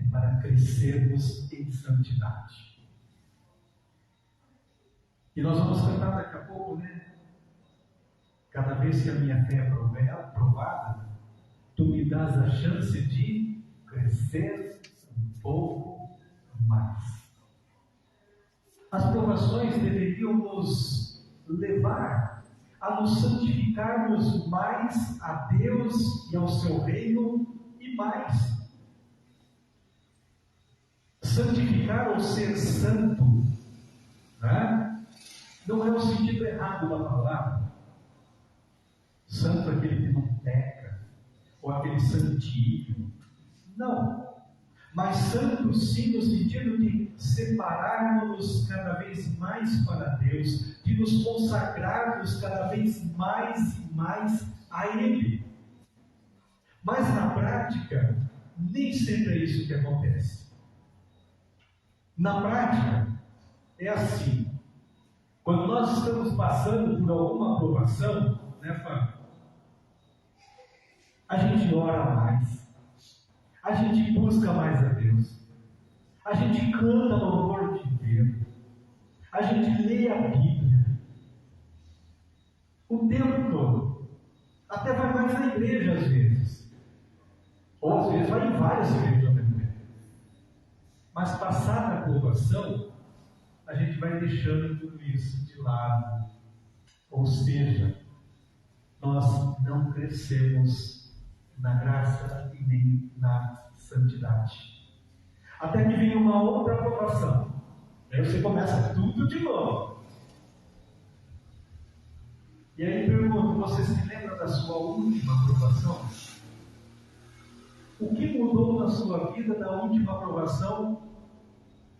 é para crescermos em santidade. E nós vamos cantar daqui a pouco, né? Cada vez que a minha fé é aprovada, tu me dás a chance de crescer um pouco mais. As provações deveriam nos levar a nos santificarmos mais a Deus e ao seu reino e mais. Santificar ou ser santo, né? Não é o sentido errado da palavra. Santo é aquele que não peca, ou aquele santinho. Não. Mas santo sim no sentido de separarmos cada vez mais para Deus, de nos consagrarmos cada vez mais e mais a Ele. Mas na prática, nem sempre é isso que acontece. Na prática, é assim: Quando nós estamos passando por alguma provação, né, Fábio? A gente ora mais, a gente busca mais a Deus, a gente canta louvor de Deus, a gente lê a Bíblia o tempo todo, até vai mais na igreja às vezes, ou às vezes vai em várias igrejas ao mesmo tempo. Mas passada a provação, a gente vai deixando tudo isso de lado, ou seja, nós não crescemos na graça e nem na santidade. Até que vem uma outra aprovação. Aí você começa tudo de novo. E aí pergunto, você se lembra da sua última aprovação? O que mudou na sua vida da última aprovação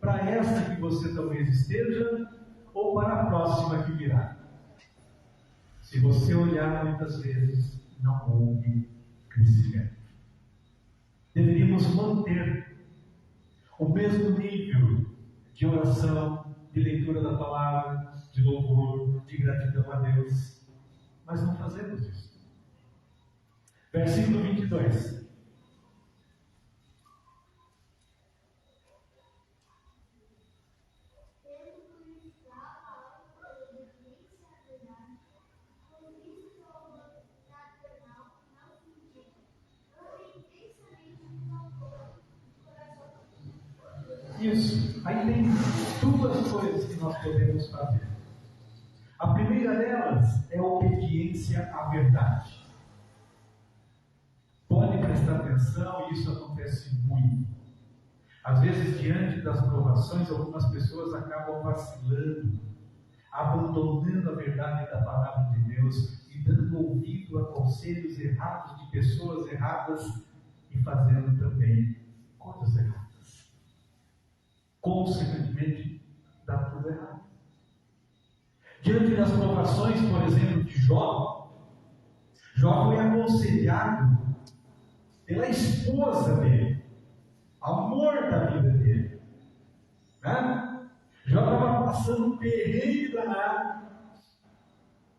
para essa que você talvez esteja ou para a próxima que virá? Se você olhar muitas vezes, não houve crescimento. Deveríamos manter o mesmo nível de oração, de leitura da palavra, de louvor, de gratidão a Deus, mas não fazemos isso. Versículo 22. Isso. Aí tem duas coisas que nós podemos fazer. A primeira delas é a obediência à verdade. Pode prestar atenção, e isso acontece muito. Às vezes, diante das provações, algumas pessoas acabam vacilando, abandonando a verdade da palavra de Deus e dando ouvido a conselhos errados de pessoas erradas e fazendo também coisas erradas. Consequentemente, dá tudo errado. Diante das provações, por exemplo, de Jó foi aconselhado pela esposa dele, amor da vida dele. Né? Jó estava passando um perrengue danado,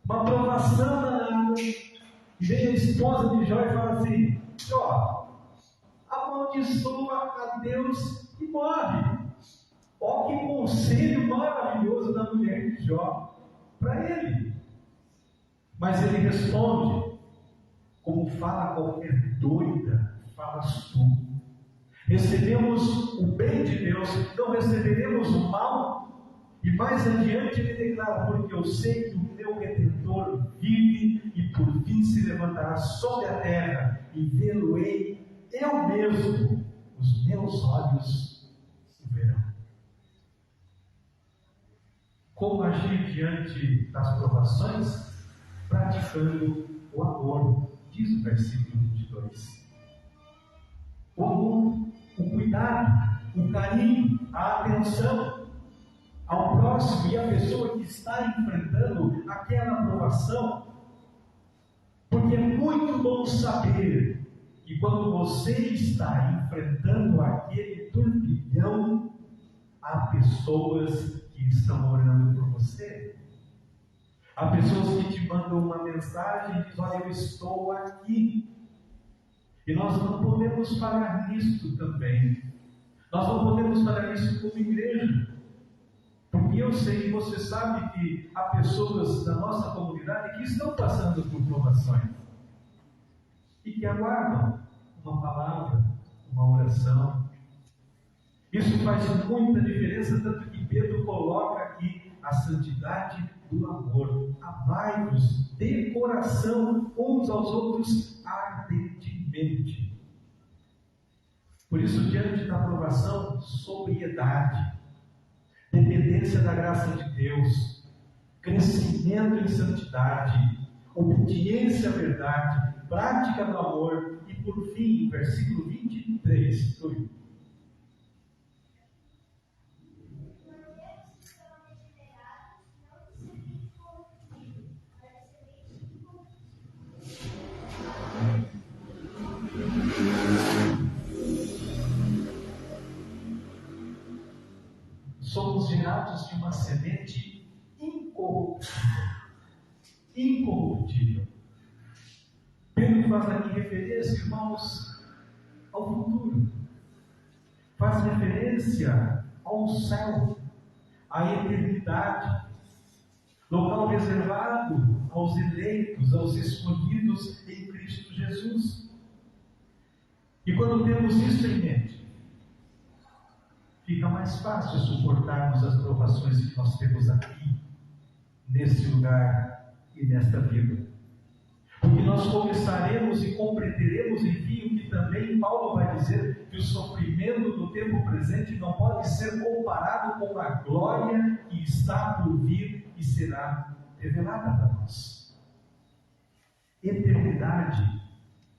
uma provação danada, e vem a esposa de Jó e fala assim: Jó, amaldiçoa a Deus e morre. Olha que conselho maravilhoso da mulher de Jó para ele. Mas ele responde, como fala qualquer doida, falas tu. Recebemos o bem de Deus, não receberemos o mal. E mais adiante ele declara: porque eu sei que o meu Redentor vive e por fim se levantará sobre a terra, e vê-lo-ei eu mesmo, os meus olhos o verão. Como agir diante das provações? Praticando o amor, diz o versículo 22. O amor, o cuidado, o carinho, a atenção ao próximo e à pessoa que está enfrentando aquela provação. Porque é muito bom saber que quando você está enfrentando aquele turbilhão, há pessoas que estão orando por você. Há pessoas que te mandam uma mensagem e dizem: olha, eu estou aqui. E nós não podemos falhar nisso também. Nós não podemos falhar nisso como igreja. Porque eu sei que você sabe que há pessoas da nossa comunidade que estão passando por provações. E que aguardam uma palavra, uma oração. Isso faz muita diferença, tanto que Pedro coloca aqui a santidade do amor. Amai-vos de coração uns aos outros ardentemente. Por isso, diante da provação, sobriedade, dependência da graça de Deus, crescimento em santidade, obediência à verdade, prática do amor e, por fim, versículo 23, somos gerados de uma semente incorruptível incorruptível. Pedro faz aqui referência, irmãos, ao futuro. Faz referência ao céu, à eternidade, local reservado aos eleitos, aos escolhidos em Cristo Jesus. E quando temos isso em mente, fica mais fácil suportarmos as provações que nós temos aqui, nesse lugar e nesta vida. Porque nós começaremos e compreenderemos, enfim, o que também Paulo vai dizer, que o sofrimento do tempo presente não pode ser comparado com a glória que está por vir e será revelada para nós. Eternidade,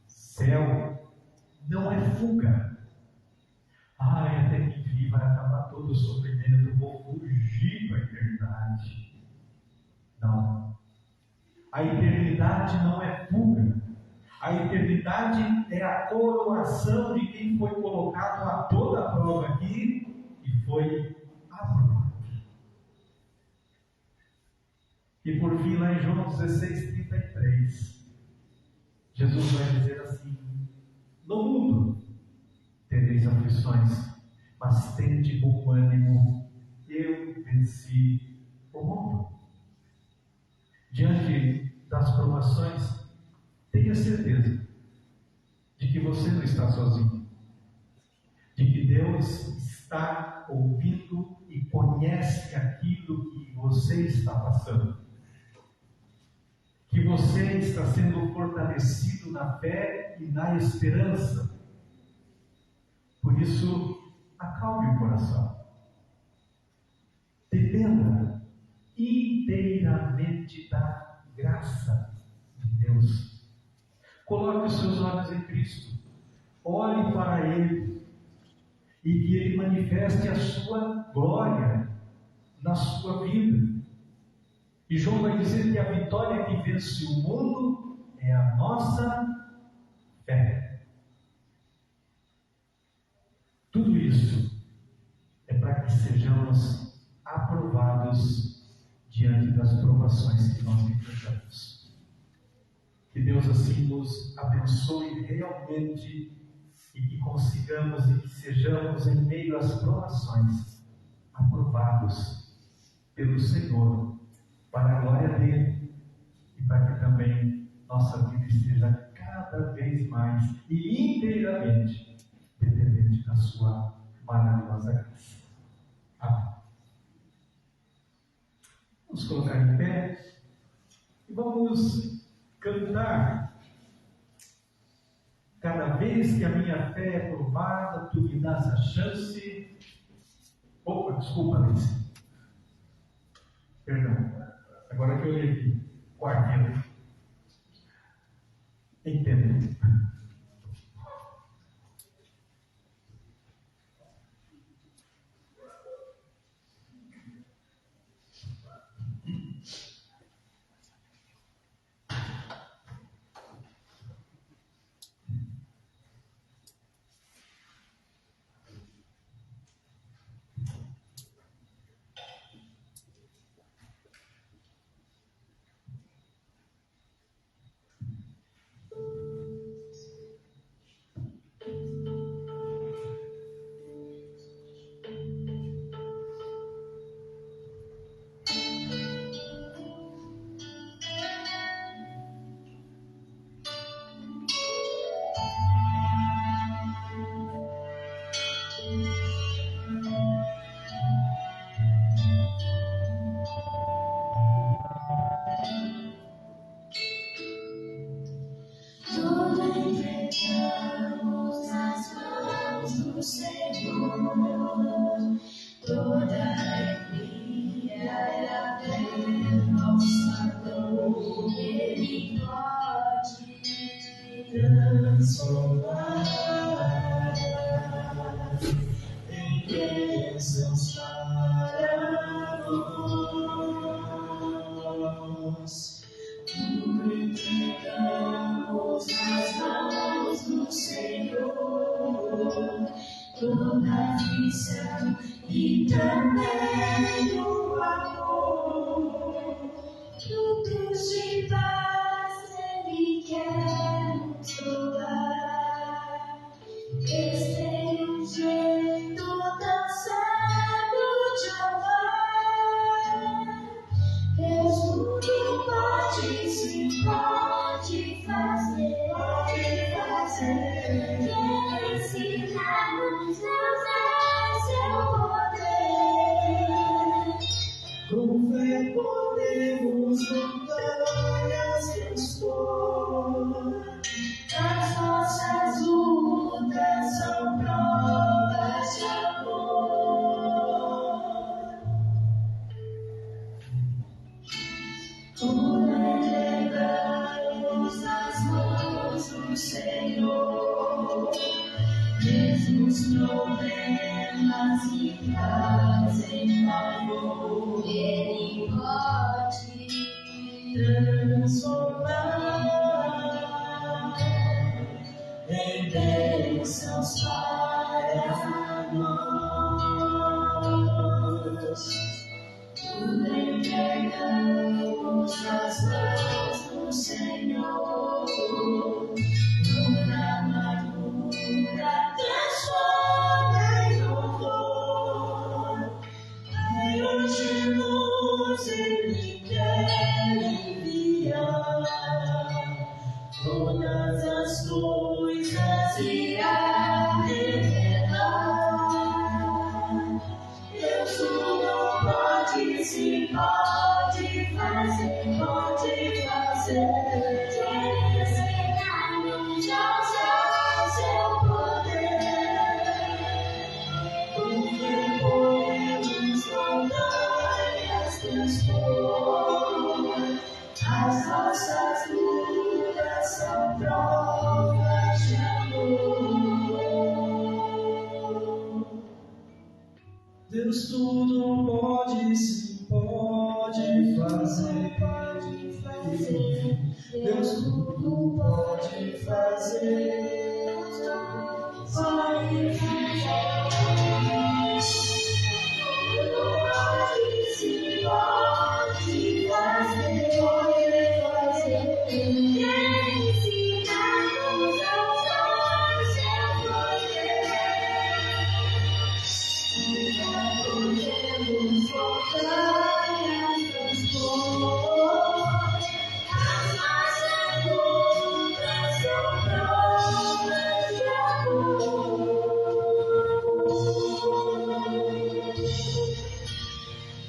céu, não é fuga. Até que enfim vai acabar todo o sofrimento, vou fugir para a eternidade. Não. A eternidade não é fuga. A eternidade é a coroação de quem foi colocado a toda a prova aqui e foi aprovado. E por fim, lá em João 16:33, Jesus vai dizer assim: no mundo tereis aflições, mas tende bom ânimo, eu venci o mundo. Diante das provações, tenha certeza de que você não está sozinho, de que Deus está ouvindo e conhece aquilo que você está passando, que você está sendo fortalecido na fé e na esperança. Por isso, acalme o coração, dependa inteiramente da graça de Deus. Coloque os seus olhos em Cristo, olhe para Ele e que Ele manifeste a sua glória na sua vida. E João vai dizer que a vitória que vence o mundo é a nossa fé. Tudo isso é para que sejamos aprovados diante das provações que nós enfrentamos. Que Deus assim nos abençoe realmente e que consigamos e que sejamos em meio às provações aprovados pelo Senhor para a glória dele e para que também nossa vida esteja cada vez mais e inteiramente dependente da sua maravilhosa graça. Amém. Vamos colocar em pé e vamos cantar. Cada vez que a minha fé é provada, tu me dás a chance. Opa, desculpa, Alice. Perdão. Agora que eu olhei aqui. Quarteto. Entendo. E também o amor Frutos de paz Ele quer nos dar. Esse tem um jeito tão certo de amar. Deus tudo pode, sim, pode fazer. Quer ensinar-nos a usar seu poder. Com fé podemos montanhas transpor. As nossas lutas são provas de amor. Tudo entregamos nas mãos do Senhor. Mesmo os problemas que trazem valor, Ele pode transformar em bênçãos para nós. Tudo entregamos nas mãos do Senhor. Toda amargura transforma em louvor. Raios de luz Ele quer enviar. Todas as coisas irá revelar. Deus tudo pode, sim, pode fazer, pode fazer. Quer ensinar-nos a usar seu poder. Com fé podemos montanhas transpor. As nossas lutas são provas de amor. Deus tudo pode, sim, pode fazer. Deus tudo pode fazer. Pode fazer. Tudo pode, sim, pode fazer. Quer ensinar-nos a usar seu poder. Podemos montanhas transpor. As nossas lutas são provas de amor.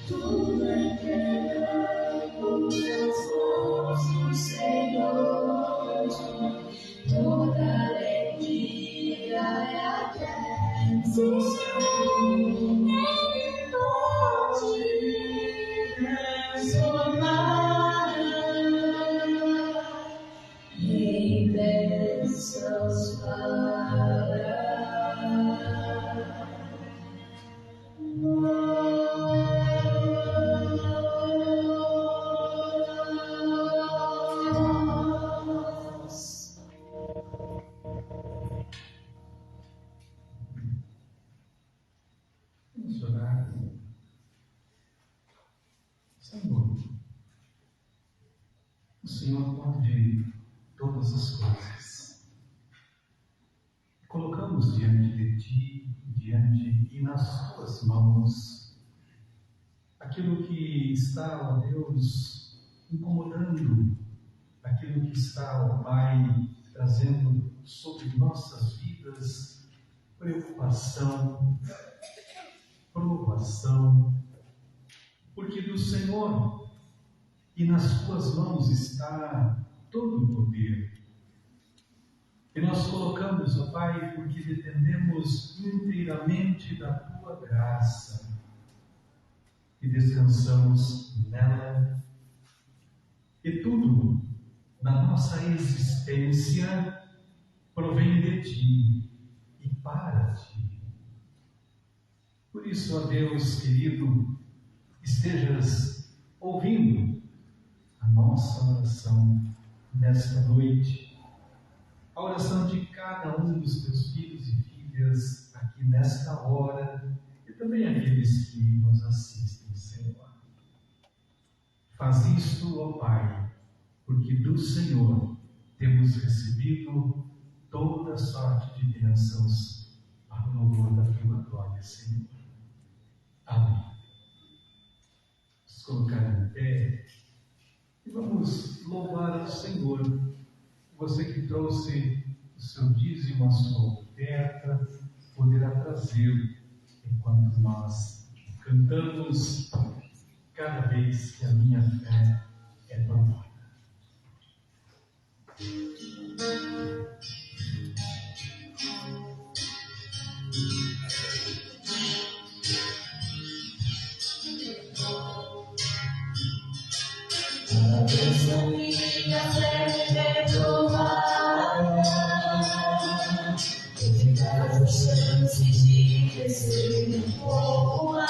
Tudo entregamos nas mãos do Senhor. Toda alegria é até Ele pode transformar em bênçãos para nós. Vamos orar. Senhor, o Senhor pode todas as coisas. Colocamos diante de Ti, e nas Tuas mãos, aquilo que está, ó Deus, incomodando, aquilo que está, ó Pai, trazendo sobre nossas vidas preocupação, provação, porque do Senhor e nas Tuas mãos está todo o poder. E nós colocamos, ó Pai, porque dependemos inteiramente da Tua graça e descansamos nela. E tudo na nossa existência provém de Ti e para Ti. Por isso, ó Deus querido, estejas ouvindo a nossa oração nesta noite, a oração de cada um dos Teus filhos e filhas aqui nesta hora e também aqueles que nos assistem, Senhor. Faz isto, ó Pai, porque do Senhor temos recebido toda sorte de bênçãos para o louvor da tua glória, Senhor. Amém. Vamos colocar em pé e vamos louvar o Senhor. Você que trouxe o seu dízimo, a sua oferta, poderá trazê-lo enquanto nós cantamos cada vez que a minha fé é provada. Cada vez que a minha fé é provada, eu te dou a chance de crescer um pouco mais.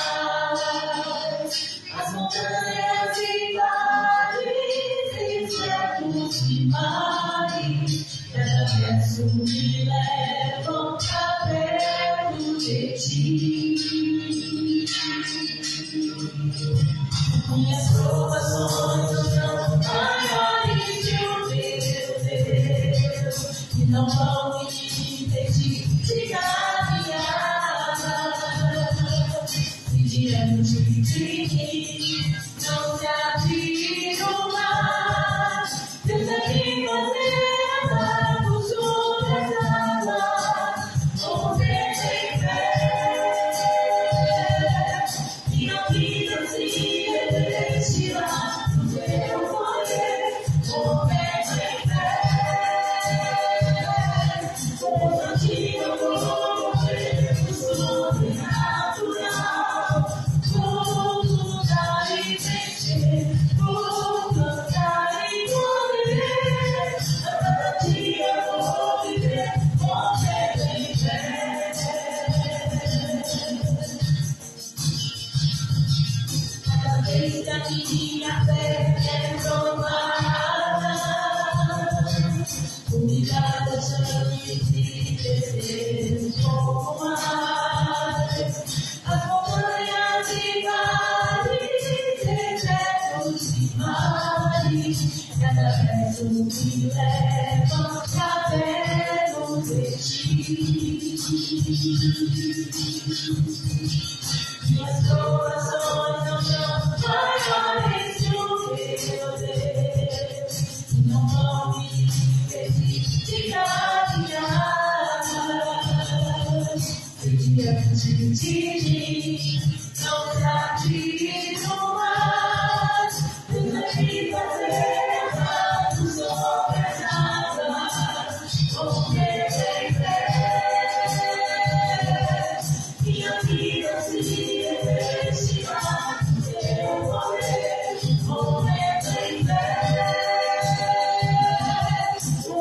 As montanhas e vales, desertos e mares, cada verso me levam pra perto de ti. Minhas provações não são maiores que o meu Deus, e não vão me impedir de caminhar. Se diante de mim não se abrir o mar, Deus é quem fazer andar por sobre as águas, com Deus em fé, e não quis se resistirá no teu poder, com Deus em fé, pois não te mover do sobrenatural, vou lutar e vencer, vou cantar e correr, a cada dia vou viver com Deus em fé. Cada vez que a minha fé é provada, humilhada chame de crescer um pouco mais. As montanhas e vales, desertos e mares, cada vez me levam pra perto de ti. Minhas corações não são maiores que o meu Deus, e não vão me impedir de caminhar. Se diante de mim não se abrir o mar, Deus é quem fazer andar sobre as águas, com Deus em fé, e a vida se resistirá no teu poder, com Deus em fé. Um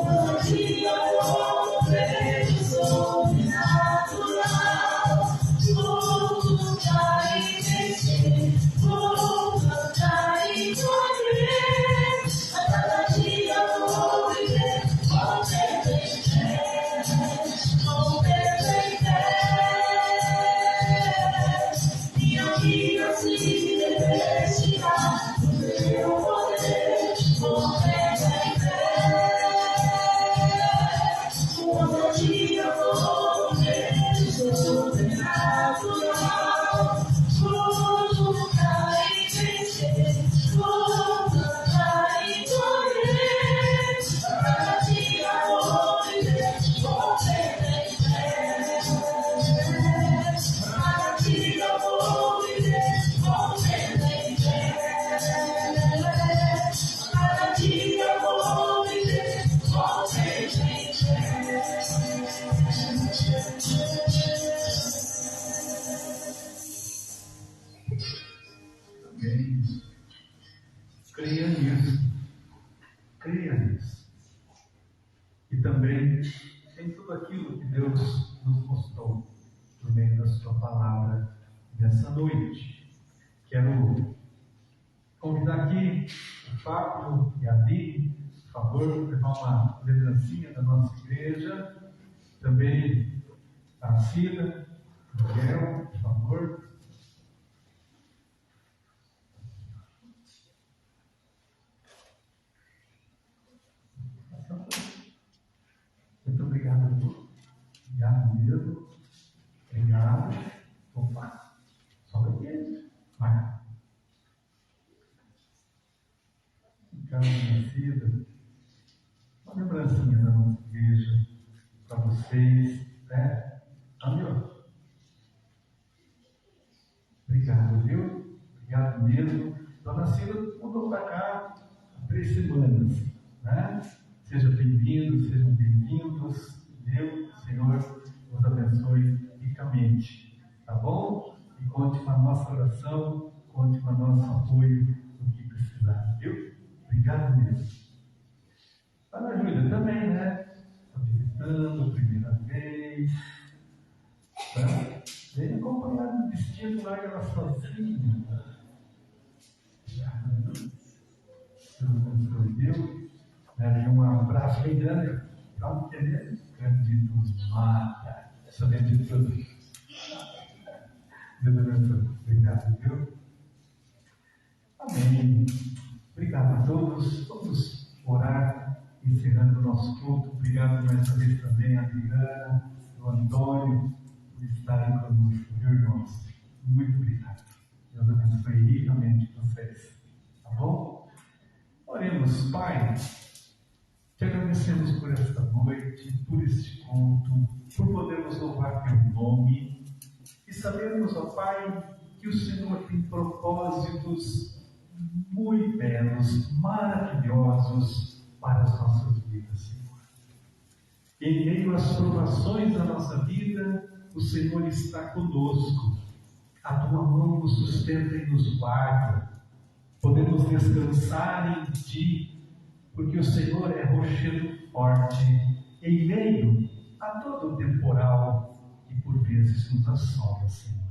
dia vou ver o sobrenatural, vou lutar e vencer, vou cantar e correr, a cada dia vou viver com Deus em fé, com Deus em fé. Minha vida se revestirá do teu poder, com Deus em fé. Um dia vou ver o sobrenatural, vou lutar e vencer, vou cantar e correr, a cada dia vou viver com Deus em fé. A cada dia vou viver com Deus em fé. A cada dia vou viver com Deus em fé. Amém. Creia nisso. Creia nisso. E também em tudo aquilo que Deus nos mostrou por meio da sua palavra nessa noite. Quero convidar aqui o Fábio e a Aline, por favor, levar uma lembrancinha da nossa igreja. Também a Cida, o Miguel, por favor. vocês, né? Amém? Obrigado, viu? Obrigado mesmo. Dona Cida mudou para cá há 3 semanas, né? Sejam bem-vindos. Deus, Senhor, nos abençoe ricamente, tá bom? E conte com a nossa oração, conte com o nosso apoio no que precisar, viu? Obrigado mesmo. A Ana Júlia também, né? Está visitando, primeira vez. Tá? Vem acompanhar no vestido lá, ela sozinha. Deus abençoe, Deus. E um abraço bem grande para o querido Cândido Mata. Sabendo de tudo. Deus abençoe. Obrigado, viu? Amém. Obrigado a todos. Vamos orar, encerrando o nosso culto. Obrigado mais uma vez também a Adriana, o Antônio, por estarem conosco, meus irmãos. Muito obrigado. Deus abençoe ricamente vocês. Tá bom? Oremos, Pai. Te agradecemos por esta noite, por este culto, por podermos louvar teu nome e sabermos, ó Pai, que o Senhor tem propósitos muito belos, maravilhosos para as nossas vidas, Senhor. Em meio às provações da nossa vida, o Senhor está conosco. A tua mão nos sustenta e nos guarda. Podemos descansar em ti, porque o Senhor é rochedo forte em meio a todo o temporal e por vezes nos assola, Senhor.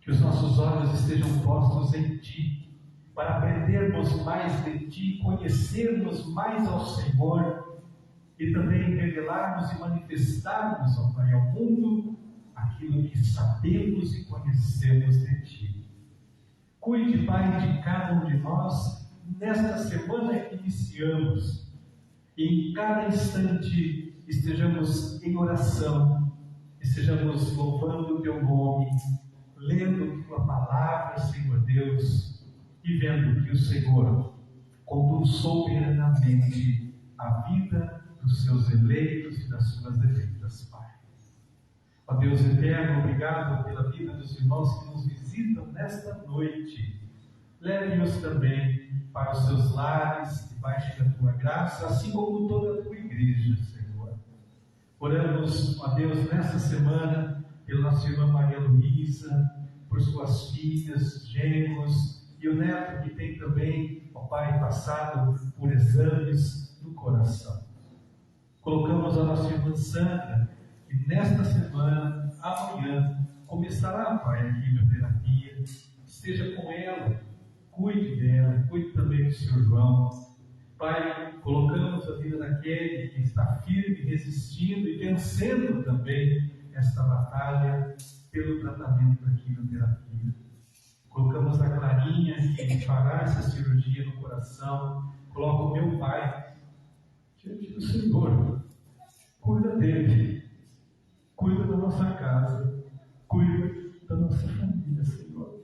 Que os nossos olhos estejam postos em ti, para aprendermos mais de ti, conhecermos mais ao Senhor e também revelarmos e manifestarmos, ó Pai, ao mundo aquilo que sabemos e conhecemos de ti. Cuide, Pai, de cada um de nós nesta semana que iniciamos. E em cada instante estejamos em oração, estejamos louvando o teu nome, lendo tua palavra, Senhor Deus, e vendo que o Senhor conduz soberanamente a vida dos seus eleitos e das suas eleitas, Pai. Ó Deus eterno, obrigado pela vida dos irmãos que nos visitam nesta noite. Leve-os também para os seus lares, debaixo da tua graça, assim como toda a tua igreja, Senhor. Oramos, ó Deus, nesta semana, pela nossa irmã Maria Luísa, por suas filhas, genros, e o neto que tem também, ó Pai, passado por exames no coração. Colocamos a nossa irmã Sandra, que nesta semana, amanhã, começará, Pai, a quimioterapia. Esteja com ela, cuide dela, cuide também do seu João. Pai, colocamos a vida da Kelly, que está firme, resistindo e vencendo também esta batalha pelo tratamento da quimioterapia. Colocamos a Clarinha, que fará essa cirurgia no coração. Coloco o meu pai diante do Senhor. Cuida dele, cuida da nossa casa, cuida da nossa família, Senhor.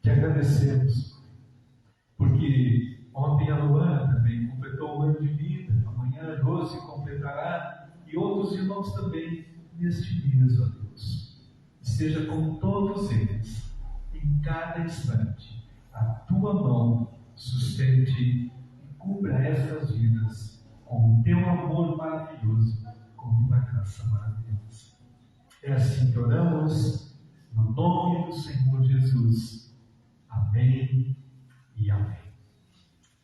Te agradecemos, porque ontem a Luana também completou um ano de vida, amanhã a Josi completará, e outros irmãos também neste mês, ó Deus. Seja com todos eles, em cada instante, a tua mão sustente e cubra essas vidas com o teu amor maravilhoso, com tua graça maravilhosa. É assim que oramos, no nome do Senhor Jesus. Amém e amém.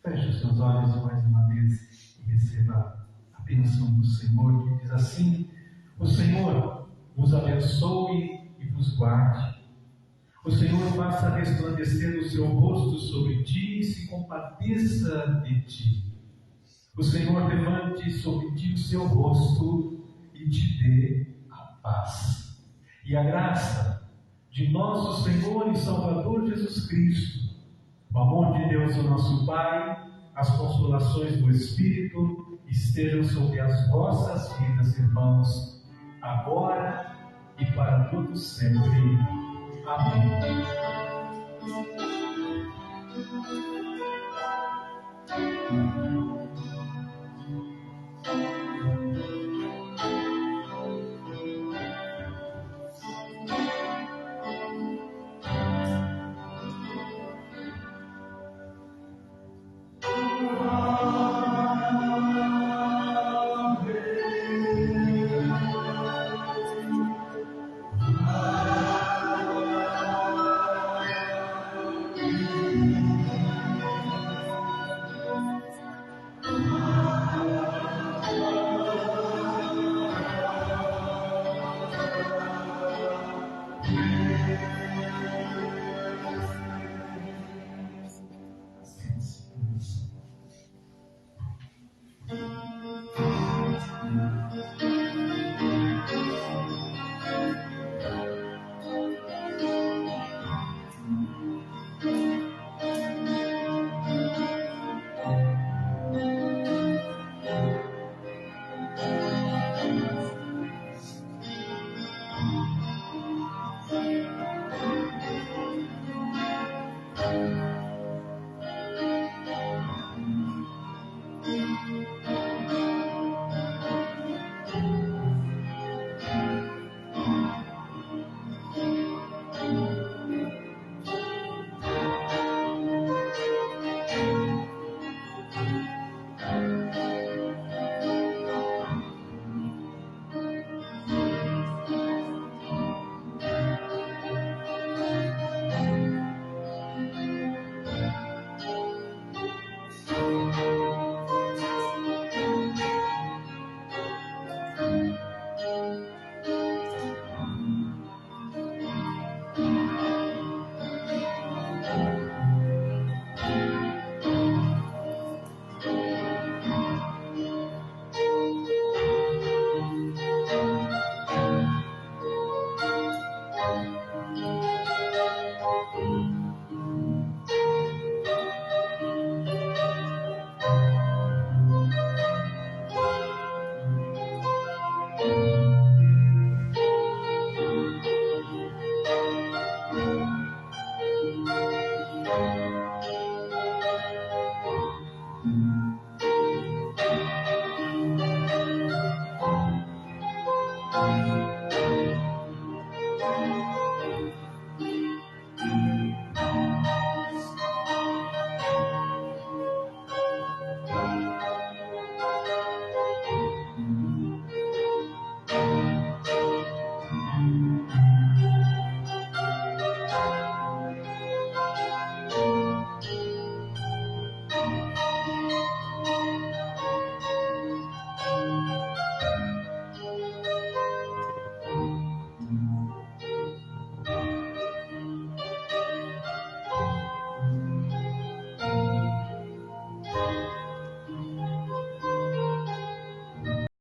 Feche os seus olhos mais uma vez e receba a bênção do Senhor, que diz assim: o Senhor vos abençoe e vos guarde. O Senhor faça resplandecer o seu rosto sobre ti e se compadeça de ti. O Senhor levante sobre ti o seu rosto e te dê a paz. E a graça de nosso Senhor e Salvador Jesus Cristo, o amor de Deus, o nosso Pai, as consolações do Espírito estejam sobre as vossas vidas, irmãos, agora e para todos sempre. Amém.